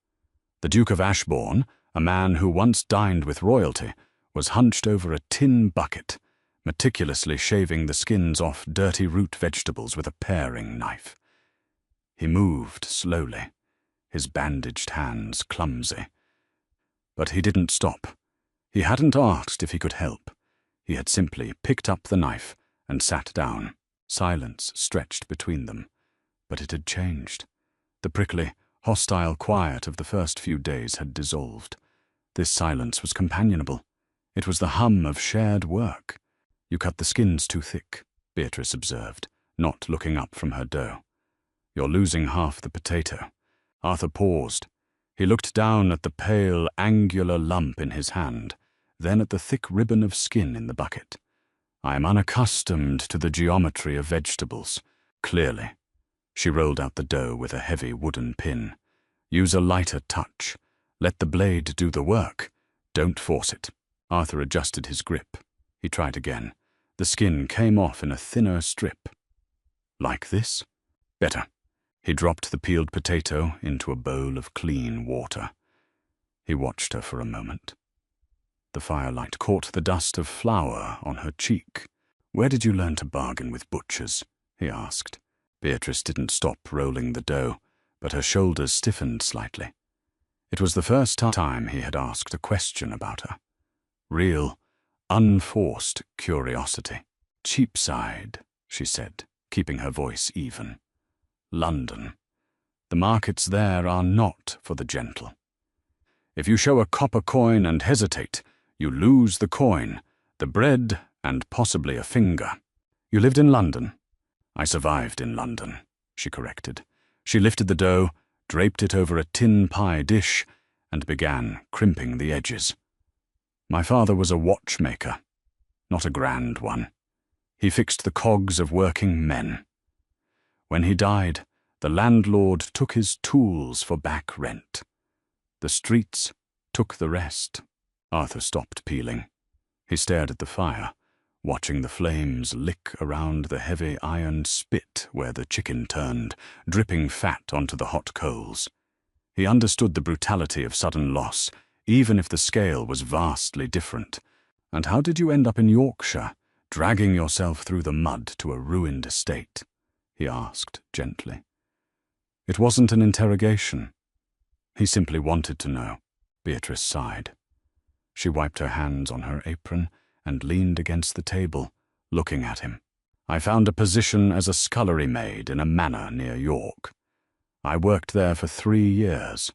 The Duke of Ashbourne, a man who once dined with royalty, was hunched over a tin bucket, meticulously shaving the skins off dirty root vegetables with a paring knife. He moved slowly, his bandaged hands clumsy. But he didn't stop. He hadn't asked if he could help. He had simply picked up the knife and sat down. Silence stretched between them. But it had changed. The prickly, hostile quiet of the first few days had dissolved. This silence was companionable. It was the hum of shared work. "You cut the skins too thick," Beatrice observed, not looking up from her dough. "You're losing half the potato." Arthur paused. He looked down at the pale, angular lump in his hand, then at the thick ribbon of skin in the bucket. "I am unaccustomed to the geometry of vegetables, clearly." She rolled out the dough with a heavy wooden pin. "Use a lighter touch. Let the blade do the work. Don't force it." Arthur adjusted his grip. He tried again. The skin came off in a thinner strip. "Like this?" Better. He dropped the peeled potato into a bowl of clean water. He watched her for a moment. The firelight caught the dust of flour on her cheek. "Where did you learn to bargain with butchers?" he asked. Beatrice didn't stop rolling the dough, but her shoulders stiffened slightly. It was the first time he had asked a question about her. Real, unforced curiosity. "Cheapside," she said, keeping her voice even. "London. The markets there are not for the gentle. If you show a copper coin and hesitate, you lose the coin, the bread, and possibly a finger." "You lived in London?" "I survived in London," she corrected. She lifted the dough, draped it over a tin pie dish, and began crimping the edges. "My father was a watchmaker, not a grand one. He fixed the cogs of working men. When he died, the landlord took his tools for back rent. The streets took the rest." Arthur stopped peeling. He stared at the fire, watching the flames lick around the heavy iron spit where the chicken turned, dripping fat onto the hot coals. He understood the brutality of sudden loss, even if the scale was vastly different. "And how did you end up in Yorkshire, dragging yourself through the mud to a ruined estate?" he asked gently. It wasn't an interrogation. He simply wanted to know. Beatrice sighed. She wiped her hands on her apron and leaned against the table, looking at him. "I found a position as a scullery maid in a manor near York. I worked there for 3 years.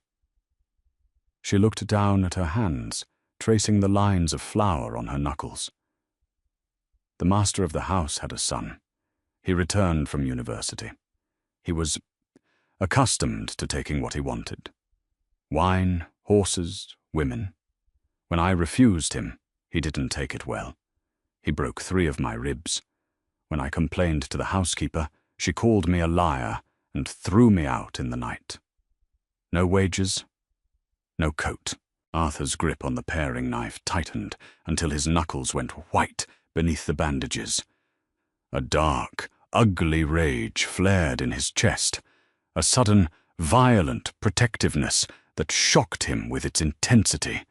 She looked down at her hands, tracing the lines of flour on her knuckles. "The master of the house had a son. He returned from university. He was accustomed to taking what he wanted. Wine, horses, women. When I refused him, he didn't take it well. He broke 3 of my ribs. When I complained to the housekeeper, she called me a liar and threw me out in the night. No wages, no coat." Arthur's grip on the paring knife tightened until his knuckles went white beneath the bandages. A dark, ugly rage flared in his chest, a sudden, violent protectiveness that shocked him with its intensity.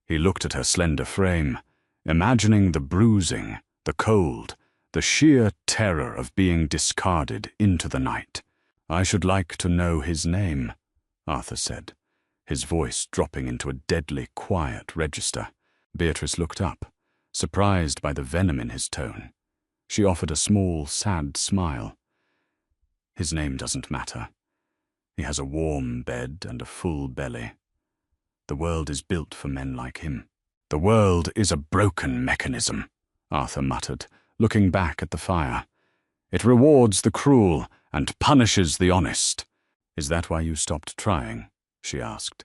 He looked at her slender frame, imagining the bruising, the cold, the sheer terror of being discarded into the night. "I should like to know his name," Arthur said, his voice dropping into a deadly quiet register. Beatrice looked up, surprised by the venom in his tone. She offered a small, sad smile. "His name doesn't matter. He has a warm bed and a full belly. The world is built for men like him." "The world is a broken mechanism," Arthur muttered, looking back at the fire. "It rewards the cruel and punishes the honest." "Is that why you stopped trying?" she asked.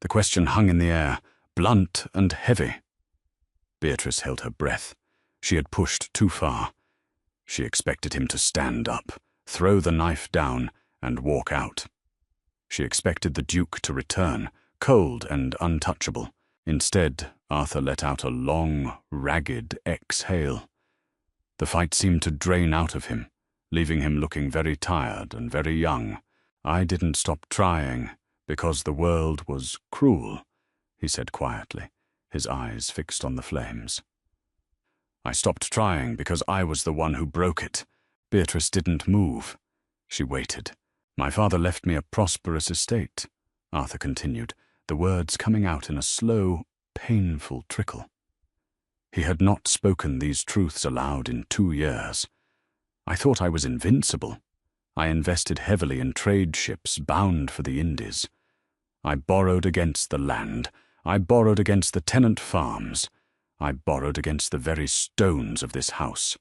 The question hung in the air, blunt and heavy. Beatrice held her breath. She had pushed too far. She expected him to stand up, throw the knife down, and walk out. She expected the Duke to return, cold and untouchable. Instead, Arthur let out a long, ragged exhale. The fight seemed to drain out of him, leaving him looking very tired and very young. "I didn't stop trying because the world was cruel," he said quietly, his eyes fixed on the flames. "I stopped trying because I was the one who broke it." Beatrice didn't move. She waited. "My father left me a prosperous estate," Arthur continued, the words coming out in a slow, painful trickle. He had not spoken these truths aloud in 2 years. "I thought I was invincible. I invested heavily in trade ships bound for the Indies. I borrowed against the land. I borrowed against the tenant farms. I borrowed against the very stones of this house.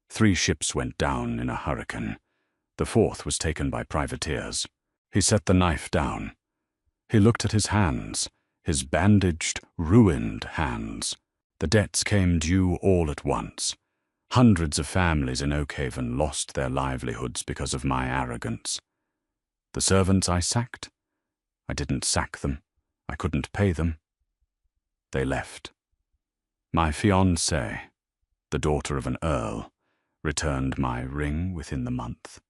3 ships went down in a hurricane. The 4th was taken by privateers." He set the knife down. He looked at his hands, his bandaged, ruined hands. The debts came due all at once. Hundreds of families in Oakhaven lost their livelihoods because of my arrogance. The servants I sacked? I didn't sack them. I couldn't pay them. They left. My fiancée, the daughter of an earl, returned my ring within the month.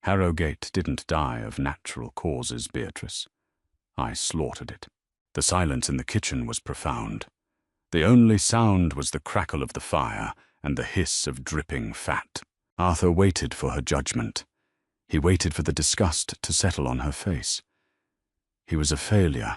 Harrowgate didn't die of natural causes, Beatrice. I slaughtered it. The silence in the kitchen was profound. The only sound was the crackle of the fire and the hiss of dripping fat. Arthur waited for her judgment. He waited for the disgust to settle on her face. He was a failure,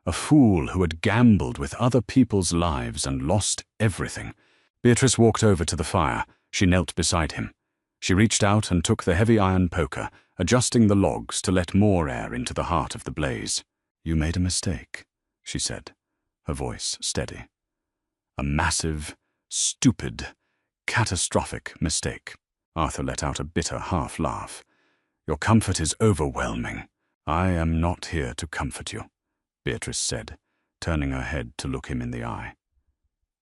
a fool who had gambled with other people's lives and lost everything. Beatrice walked over to the fire. She knelt beside him. She reached out and took the heavy iron poker, adjusting the logs to let more air into the heart of the blaze. "You made a mistake," she said, her voice steady. "A massive, stupid, catastrophic mistake." Arthur let out a bitter half-laugh. "Your comfort is overwhelming." "I am not here to comfort you," Beatrice said, turning her head to look him in the eye.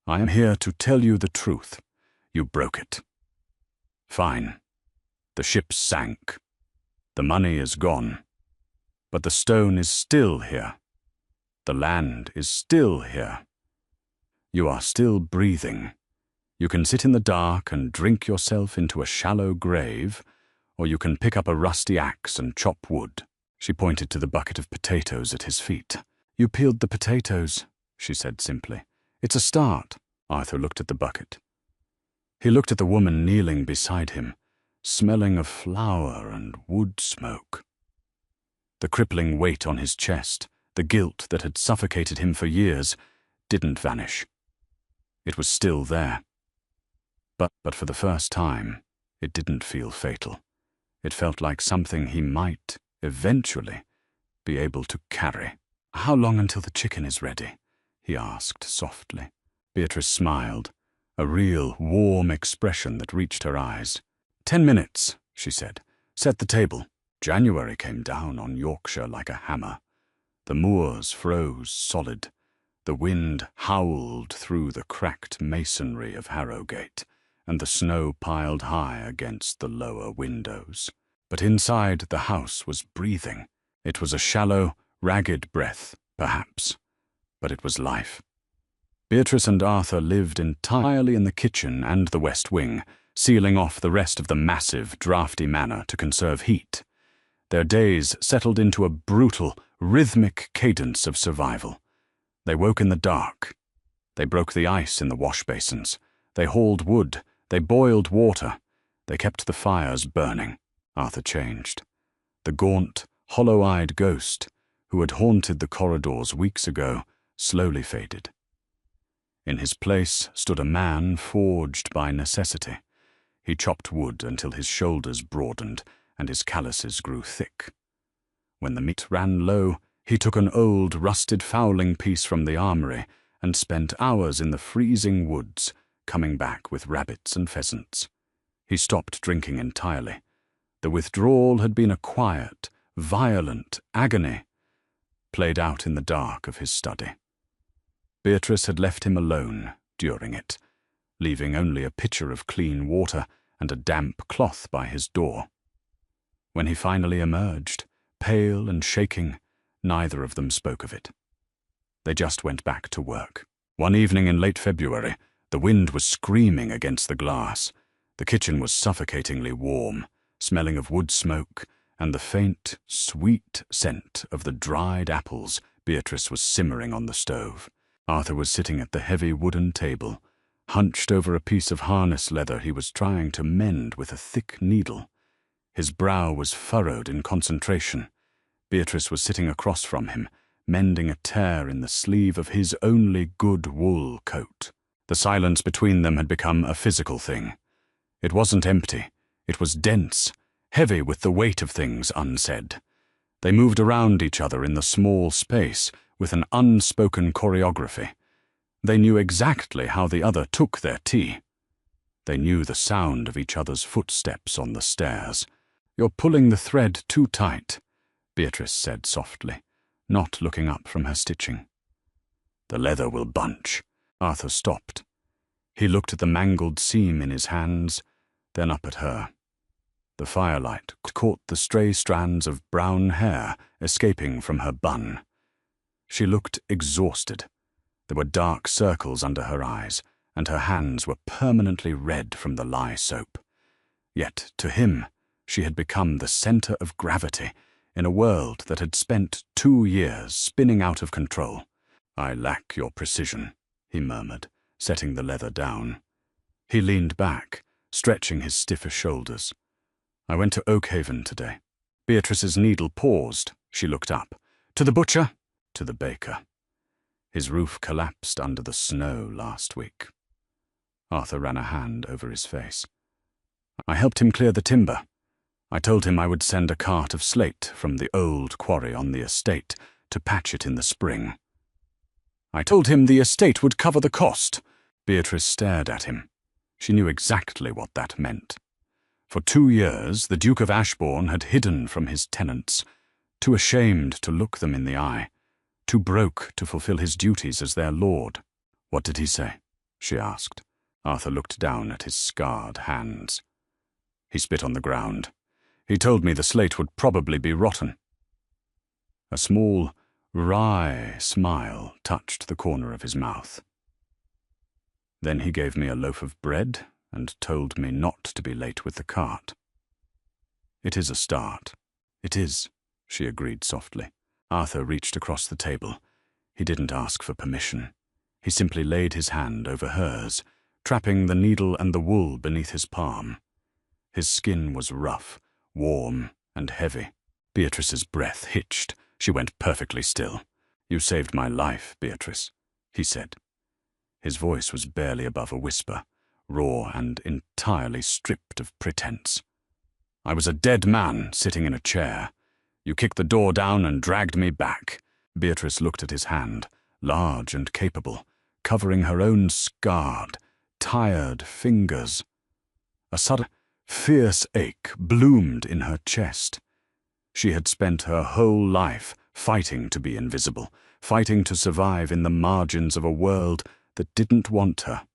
"I am here to tell you the truth. You broke it. Fine. The ship sank. The money is gone. But the stone is still here. The land is still here. You are still breathing. You can sit in the dark and drink yourself into a shallow grave, or you can pick up a rusty axe and chop wood." She pointed to the bucket of potatoes at his feet. "You peeled the potatoes," she said simply. "It's a start." Arthur looked at the bucket. He looked at the woman kneeling beside him, smelling of flour and wood smoke. The crippling weight on his chest, the guilt that had suffocated him for years, didn't vanish. It was still there. But for the first time, it didn't feel fatal. It felt like something he might, eventually, be able to carry. "How long until the chicken is ready?" he asked softly. Beatrice smiled, a real, warm expression that reached her eyes. 10 minutes, she said. "Set the table." January came down on Yorkshire like a hammer. The moors froze solid. The wind howled through the cracked masonry of Harrowgate, and the snow piled high against the lower windows. But inside the house was breathing. It was a shallow, ragged breath, perhaps, but it was life. Beatrice and Arthur lived entirely in the kitchen and the west wing, sealing off the rest of the massive, draughty manor to conserve heat. Their days settled into a brutal, rhythmic cadence of survival. They woke in the dark. They broke the ice in the wash basins. They hauled wood. They boiled water. They kept the fires burning. Arthur changed. The gaunt, hollow-eyed ghost, who had haunted the corridors weeks ago, slowly faded. In his place stood a man forged by necessity. He chopped wood until his shoulders broadened and his calluses grew thick. When the meat ran low, he took an old, rusted fowling piece from the armory and spent hours in the freezing woods, coming back with rabbits and pheasants. He stopped drinking entirely. The withdrawal had been a quiet, violent agony, played out in the dark of his study. Beatrice had left him alone during it, leaving only a pitcher of clean water and a damp cloth by his door. When he finally emerged, pale and shaking, neither of them spoke of it. They just went back to work. One evening in late February, the wind was screaming against the glass. The kitchen was suffocatingly warm, smelling of wood smoke and the faint, sweet scent of the dried apples Beatrice was simmering on the stove. Arthur was sitting at the heavy wooden table, hunched over a piece of harness leather he was trying to mend with a thick needle. His brow was furrowed in concentration. Beatrice was sitting across from him, mending a tear in the sleeve of his only good wool coat. The silence between them had become a physical thing. It wasn't empty. It was dense, heavy with the weight of things unsaid. They moved around each other in the small space with an unspoken choreography. They knew exactly how the other took their tea. They knew the sound of each other's footsteps on the stairs. "You're pulling the thread too tight," Beatrice said softly, not looking up from her stitching. "The leather will bunch." Arthur stopped. He looked at the mangled seam in his hands, then up at her. The firelight caught the stray strands of brown hair escaping from her bun. She looked exhausted. There were dark circles under her eyes, and her hands were permanently red from the lye soap. Yet, to him, She had become the center of gravity in a world that had spent 2 years spinning out of control. "I lack your precision," he murmured, setting the leather down. He leaned back, stretching his stiffer shoulders. "I went to Oakhaven today." Beatrice's needle paused. She looked up. "To the butcher?" "To the baker. His roof collapsed under the snow last week." Arthur ran a hand over his face. "I helped him clear the timber. I told him I would send a cart of slate from the old quarry on the estate to patch it in the spring." "I told him the estate would cover the cost." Beatrice stared at him. She knew exactly what that meant. For 2 years, the Duke of Ashbourne had hidden from his tenants, too ashamed to look them in the eye, too broke to fulfill his duties as their lord. "What did he say?" she asked. Arthur looked down at his scarred hands. "He spit on the ground. He told me the slate would probably be rotten." A small, wry smile touched the corner of his mouth. "Then he gave me a loaf of bread and told me not to be late with the cart." "It is a start." "It is," she agreed softly. Arthur reached across the table. He didn't ask for permission. He simply laid his hand over hers, trapping the needle and the wool beneath his palm. His skin was rough, warm, and heavy. Beatrice's breath hitched. She went perfectly still. "You saved my life, Beatrice," he said. His voice was barely above a whisper, raw and entirely stripped of pretense. "I was a dead man sitting in a chair. You kicked the door down and dragged me back." Beatrice looked at his hand, large and capable, covering her own scarred, tired fingers. A sudden, fierce ache bloomed in her chest. She had spent her whole life fighting to be invisible, fighting to survive in the margins of a world that didn't want her.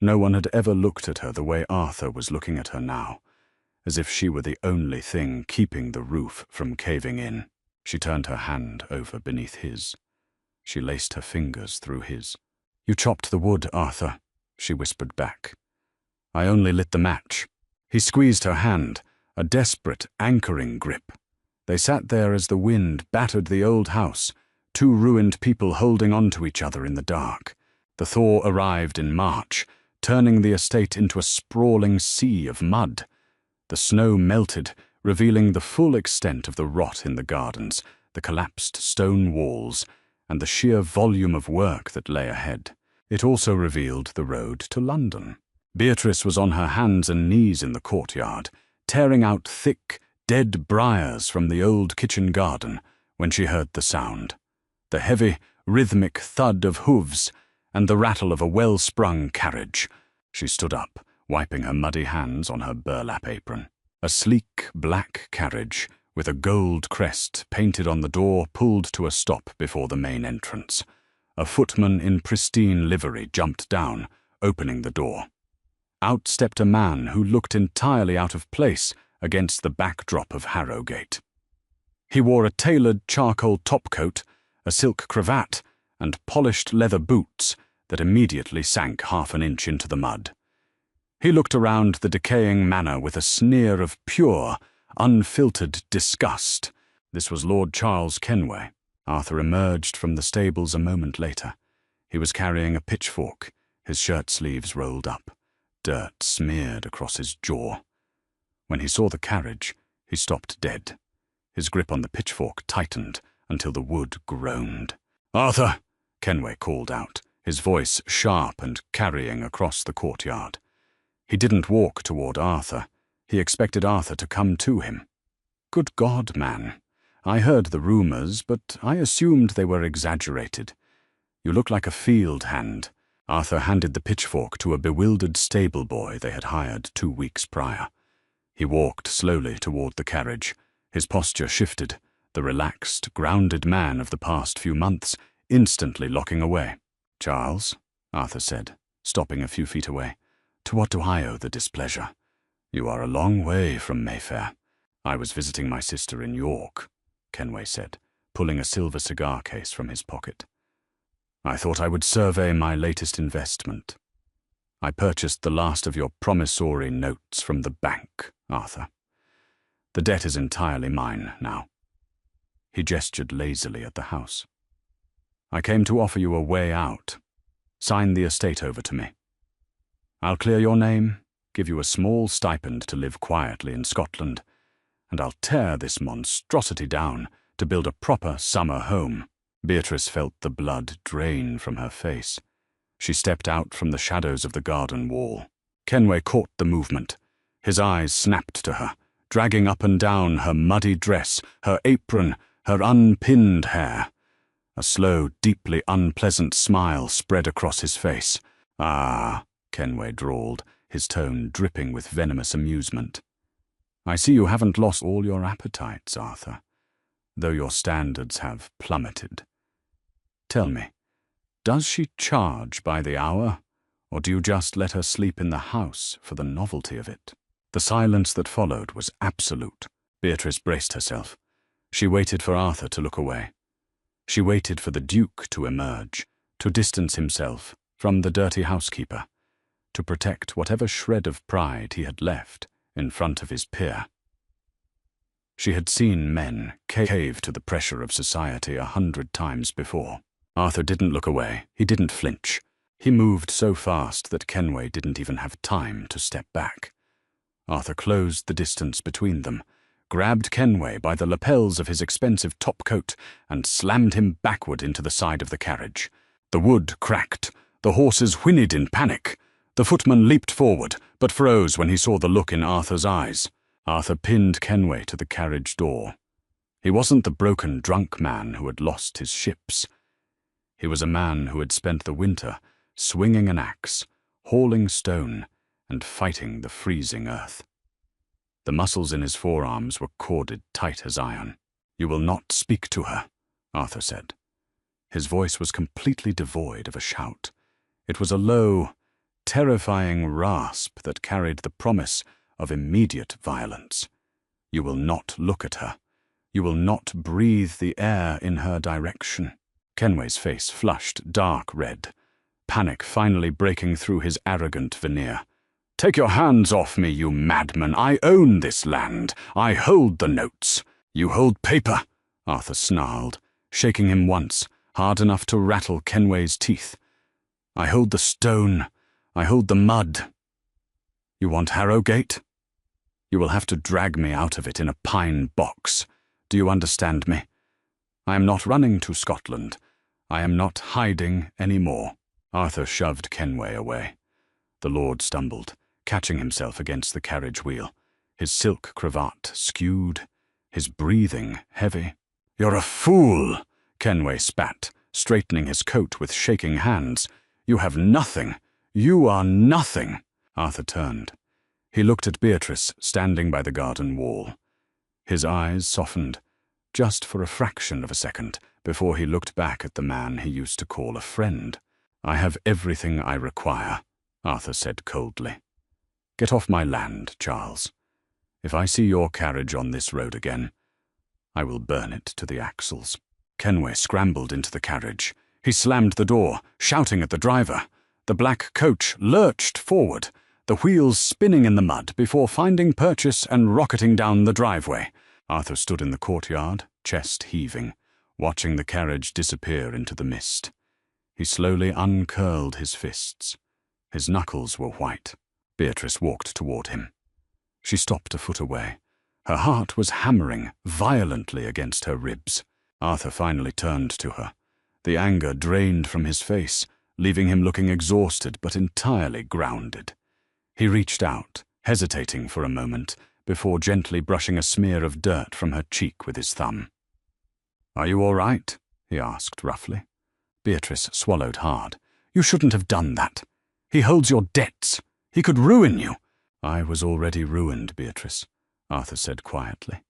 No one had ever looked at her the way Arthur was looking at her now, as if she were the only thing keeping the roof from caving in. She turned her hand over beneath his. She laced her fingers through his. "You chopped the wood, Arthur," she whispered back. "I only lit the match." He squeezed her hand, a desperate, anchoring grip. They sat there as the wind battered the old house, 2 ruined people holding on to each other in the dark. The thaw arrived in March, turning the estate into a sprawling sea of mud. The snow melted, revealing the full extent of the rot in the gardens, the collapsed stone walls, and the sheer volume of work that lay ahead. It also revealed the road to London. Beatrice was on her hands and knees in the courtyard, tearing out thick, dead briars from the old kitchen garden when she heard the sound. The heavy, rhythmic thud of hooves and the rattle of a well-sprung carriage. She stood up, wiping her muddy hands on her burlap apron. A sleek, black carriage, with a gold crest painted on the door, pulled to a stop before the main entrance. A footman in pristine livery jumped down, opening the door. Out stepped a man who looked entirely out of place against the backdrop of Harrogate. He wore a tailored charcoal topcoat, a silk cravat, and polished leather boots that immediately sank half an inch into the mud. He looked around the decaying manor with a sneer of pure, unfiltered disgust. This was Lord Charles Kenway. Arthur emerged from the stables a moment later. He was carrying a pitchfork, his shirt sleeves rolled up, dirt smeared across his jaw. When he saw the carriage, he stopped dead. His grip on the pitchfork tightened until the wood groaned. "Arthur!" Kenway called out, his voice sharp and carrying across the courtyard. He didn't walk toward Arthur. He expected Arthur to come to him. "Good God, man. I heard the rumors, but I assumed they were exaggerated. You look like a field hand." Arthur handed the pitchfork to a bewildered stable boy they had hired 2 weeks prior. He walked slowly toward the carriage. His posture shifted, the relaxed, grounded man of the past few months instantly locking away. "Charles," Arthur said, stopping a few feet away, "to what do I owe the displeasure? You are a long way from Mayfair." "I was visiting my sister in York," Kenway said, pulling a silver cigar case from his pocket. "I thought I would survey my latest investment. I purchased the last of your promissory notes from the bank, Arthur. The debt is entirely mine now." He gestured lazily at the house. "I came to offer you a way out. Sign the estate over to me. I'll clear your name, give you a small stipend to live quietly in Scotland, and I'll tear this monstrosity down to build a proper summer home." Beatrice felt the blood drain from her face. She stepped out from the shadows of the garden wall. Kenway caught the movement. His eyes snapped to her, dragging up and down her muddy dress, her apron, her unpinned hair. A slow, deeply unpleasant smile spread across his face. "Ah," Kenway drawled, his tone dripping with venomous amusement. "I see you haven't lost all your appetites, Arthur, though your standards have plummeted. Tell me, does she charge by the hour, or do you just let her sleep in the house for the novelty of it?" The silence that followed was absolute. Beatrice braced herself. She waited for Arthur to look away. She waited for the Duke to emerge, to distance himself from the dirty housekeeper, to protect whatever shred of pride he had left in front of his peer. She had seen men cave to the pressure of society 100 times before. Arthur didn't look away. He didn't flinch. He moved so fast that Kenway didn't even have time to step back. Arthur closed the distance between them, grabbed Kenway by the lapels of his expensive top-coat, and slammed him backward into the side of the carriage. The wood cracked. The horses whinnied in panic. The footman leaped forward, but froze when he saw the look in Arthur's eyes. Arthur pinned Kenway to the carriage door. He wasn't the broken drunk man who had lost his ships. He was a man who had spent the winter swinging an axe, hauling stone, and fighting the freezing earth. The muscles in his forearms were corded tight as iron. "You will not speak to her," Arthur said. His voice was completely devoid of a shout. It was a low, terrifying rasp that carried the promise of immediate violence. "You will not look at her. You will not breathe the air in her direction." Kenway's face flushed dark red, panic finally breaking through his arrogant veneer. "Take your hands off me, you madman! I own this land. I hold the notes." "You hold paper," Arthur snarled, shaking him once, hard enough to rattle Kenway's teeth. "I hold the stone. I hold the mud. You want Harrogate? You will have to drag me out of it in a pine box. Do you understand me? I am not running to Scotland. I am not hiding any more." Arthur shoved Kenway away. The lord stumbled, catching himself against the carriage wheel, his silk cravat skewed, his breathing heavy. "You're a fool," Kenway spat, straightening his coat with shaking hands. "You have nothing. You are nothing." Arthur turned. He looked at Beatrice standing by the garden wall. His eyes softened, just for a fraction of a second, before he looked back at the man he used to call a friend. "I have everything I require," Arthur said coldly. "Get off my land, Charles. If I see your carriage on this road again, I will burn it to the axles." Kenway scrambled into the carriage. He slammed the door, shouting at the driver. The black coach lurched forward, the wheels spinning in the mud before finding purchase and rocketing down the driveway. Arthur stood in the courtyard, chest heaving, watching the carriage disappear into the mist. He slowly uncurled his fists. His knuckles were white. Beatrice walked toward him. She stopped a foot away. Her heart was hammering violently against her ribs. Arthur finally turned to her. The anger drained from his face, leaving him looking exhausted but entirely grounded. He reached out, hesitating for a moment, before gently brushing a smear of dirt from her cheek with his thumb. "Are you all right?" he asked roughly. Beatrice swallowed hard. "You shouldn't have done that. He holds your debts. He could ruin you." "I was already ruined, Beatrice," Arthur said quietly.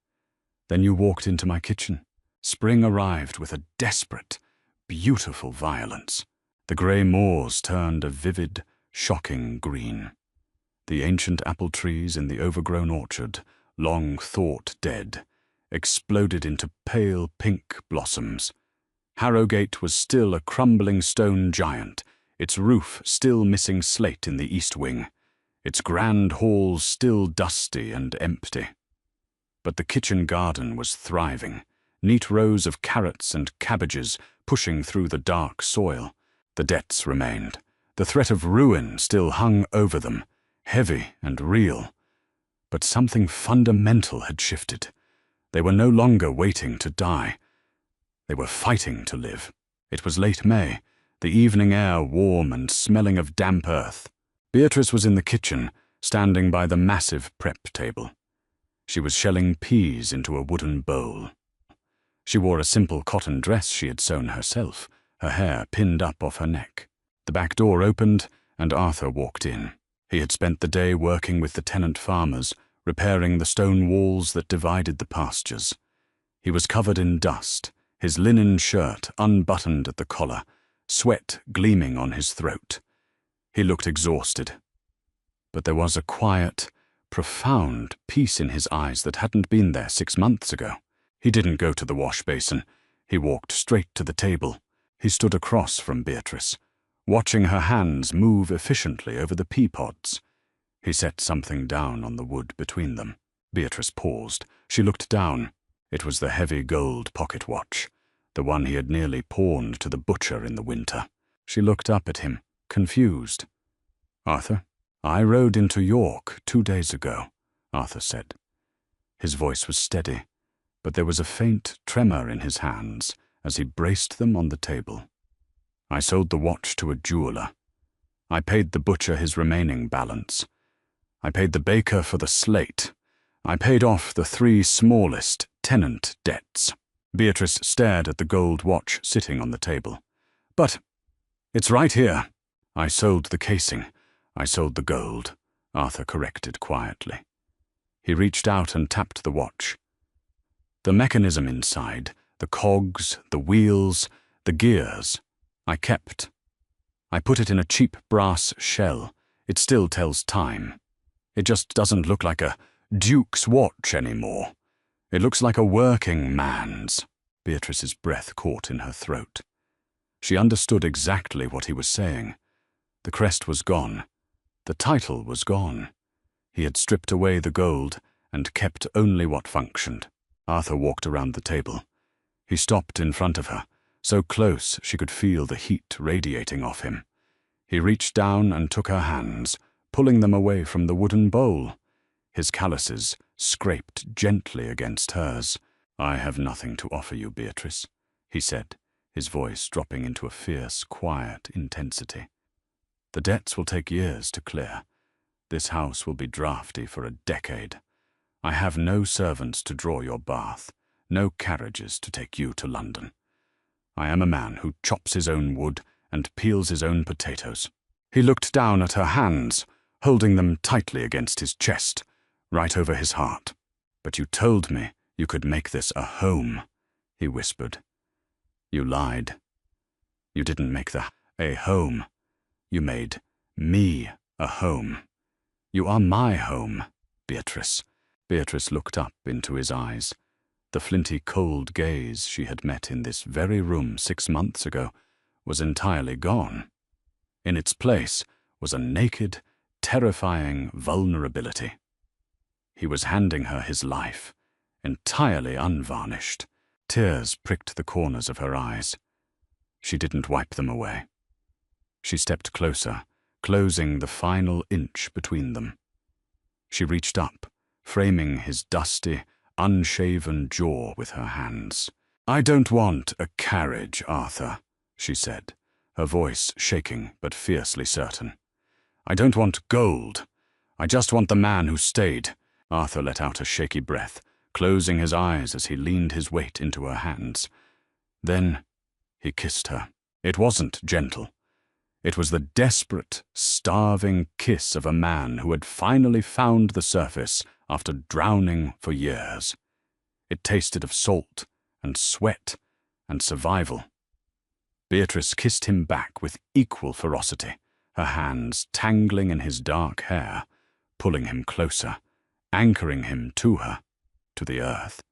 "Then you walked into my kitchen. Spring arrived with a desperate, beautiful violence. The grey moors turned a vivid, shocking green. The ancient apple trees in the overgrown orchard, long thought dead, exploded into pale pink blossoms. Harrogate was still a crumbling stone giant, its roof still missing slate in the east wing, its grand halls still dusty and empty. But the kitchen garden was thriving, neat rows of carrots and cabbages pushing through the dark soil. The debts remained. The threat of ruin still hung over them, heavy and real. But something fundamental had shifted. They were no longer waiting to die. They were fighting to live. It was late May, the evening air warm and smelling of damp earth. Beatrice was in the kitchen, standing by the massive prep table. She was shelling peas into a wooden bowl. She wore a simple cotton dress she had sewn herself, her hair pinned up off her neck. The back door opened, and Arthur walked in. He had spent the day working with the tenant farmers, repairing the stone walls that divided the pastures. He was covered in dust, his linen shirt unbuttoned at the collar, sweat gleaming on his throat. He looked exhausted. But there was a quiet, profound peace in his eyes that hadn't been there 6 months ago. He didn't go to the wash basin. He walked straight to the table. He stood across from Beatrice, watching her hands move efficiently over the pea pods. He set something down on the wood between them. Beatrice paused. She looked down. It was the heavy gold pocket watch, the one he had nearly pawned to the butcher in the winter. She looked up at him, confused. "Arthur, I rode into York 2 days ago," Arthur said. His voice was steady, but there was a faint tremor in his hands as he braced them on the table. "I sold the watch to a jeweler. I paid the butcher his remaining balance. I paid the baker for the slate. I paid off the 3 smallest tenant debts." Beatrice stared at the gold watch sitting on the table. "But it's right here." "I sold the casing. I sold the gold," Arthur corrected quietly. He reached out and tapped the watch. "The mechanism inside, the cogs, the wheels, the gears, I kept. I put it in a cheap brass shell. It still tells time. It just doesn't look like a duke's watch anymore. It looks like a working man's." Beatrice's breath caught in her throat. She understood exactly what he was saying. The crest was gone. The title was gone. He had stripped away the gold and kept only what functioned. Arthur walked around the table. He stopped in front of her, so close she could feel the heat radiating off him. He reached down and took her hands, pulling them away from the wooden bowl. His calluses scraped gently against hers. "I have nothing to offer you, Beatrice," he said, his voice dropping into a fierce, quiet intensity. "The debts will take years to clear. This house will be drafty for a decade. I have no servants to draw your bath, no carriages to take you to London. I am a man who chops his own wood and peels his own potatoes." He looked down at her hands, holding them tightly against his chest, right over his heart. "But you told me you could make this a home," he whispered. "You lied. You didn't make a home. You made me a home. You are my home, Beatrice." Beatrice looked up into his eyes. The flinty, cold gaze she had met in this very room 6 months ago was entirely gone. In its place was a naked, terrifying vulnerability. He was handing her his life, entirely unvarnished. Tears pricked the corners of her eyes. She didn't wipe them away. She stepped closer, closing the final inch between them. She reached up, framing his dusty, unshaven jaw with her hands. "I don't want a carriage, Arthur," she said, her voice shaking but fiercely certain. "I don't want gold. I just want the man who stayed." Arthur let out a shaky breath, closing his eyes as he leaned his weight into her hands. Then he kissed her. It wasn't gentle. It was the desperate, starving kiss of a man who had finally found the surface after drowning for years. It tasted of salt and sweat and survival. Beatrice kissed him back with equal ferocity, her hands tangling in his dark hair, pulling him closer, anchoring him to her, to the earth,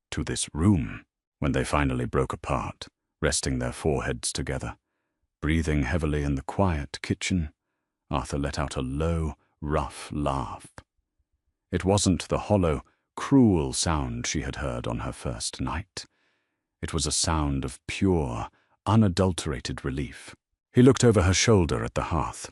to this room. When they finally broke apart, resting their foreheads together, breathing heavily in the quiet kitchen, Arthur let out a low, rough laugh. It wasn't the hollow, cruel sound she had heard on her first night. It was a sound of pure, unadulterated relief. He looked over her shoulder at the hearth.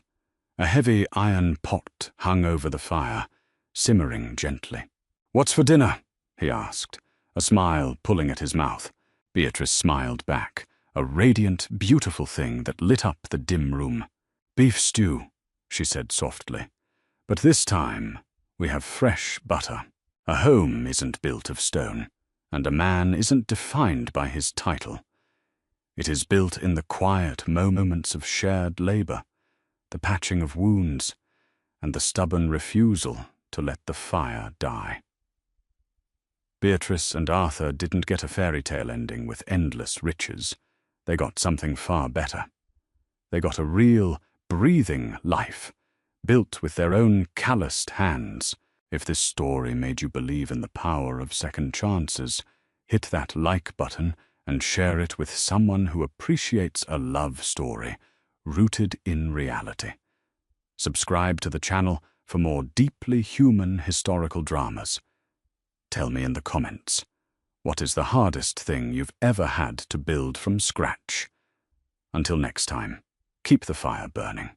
A heavy iron pot hung over the fire, simmering gently. "What's for dinner?" he asked, a smile pulling at his mouth. Beatrice smiled back, a radiant, beautiful thing that lit up the dim room. "Beef stew," she said softly. "But this time we have fresh butter. A home isn't built of stone, and a man isn't defined by his title. It is built in the quiet moments of shared labor, the patching of wounds, and the stubborn refusal to let the fire die." Beatrice and Arthur didn't get a fairy tale ending with endless riches. They got something far better. They got a real, breathing life, built with their own calloused hands. If this story made you believe in the power of second chances, hit that like button and share it with someone who appreciates a love story rooted in reality. Subscribe to the channel for more deeply human historical dramas. Tell me in the comments, what is the hardest thing you've ever had to build from scratch? Until next time, keep the fire burning.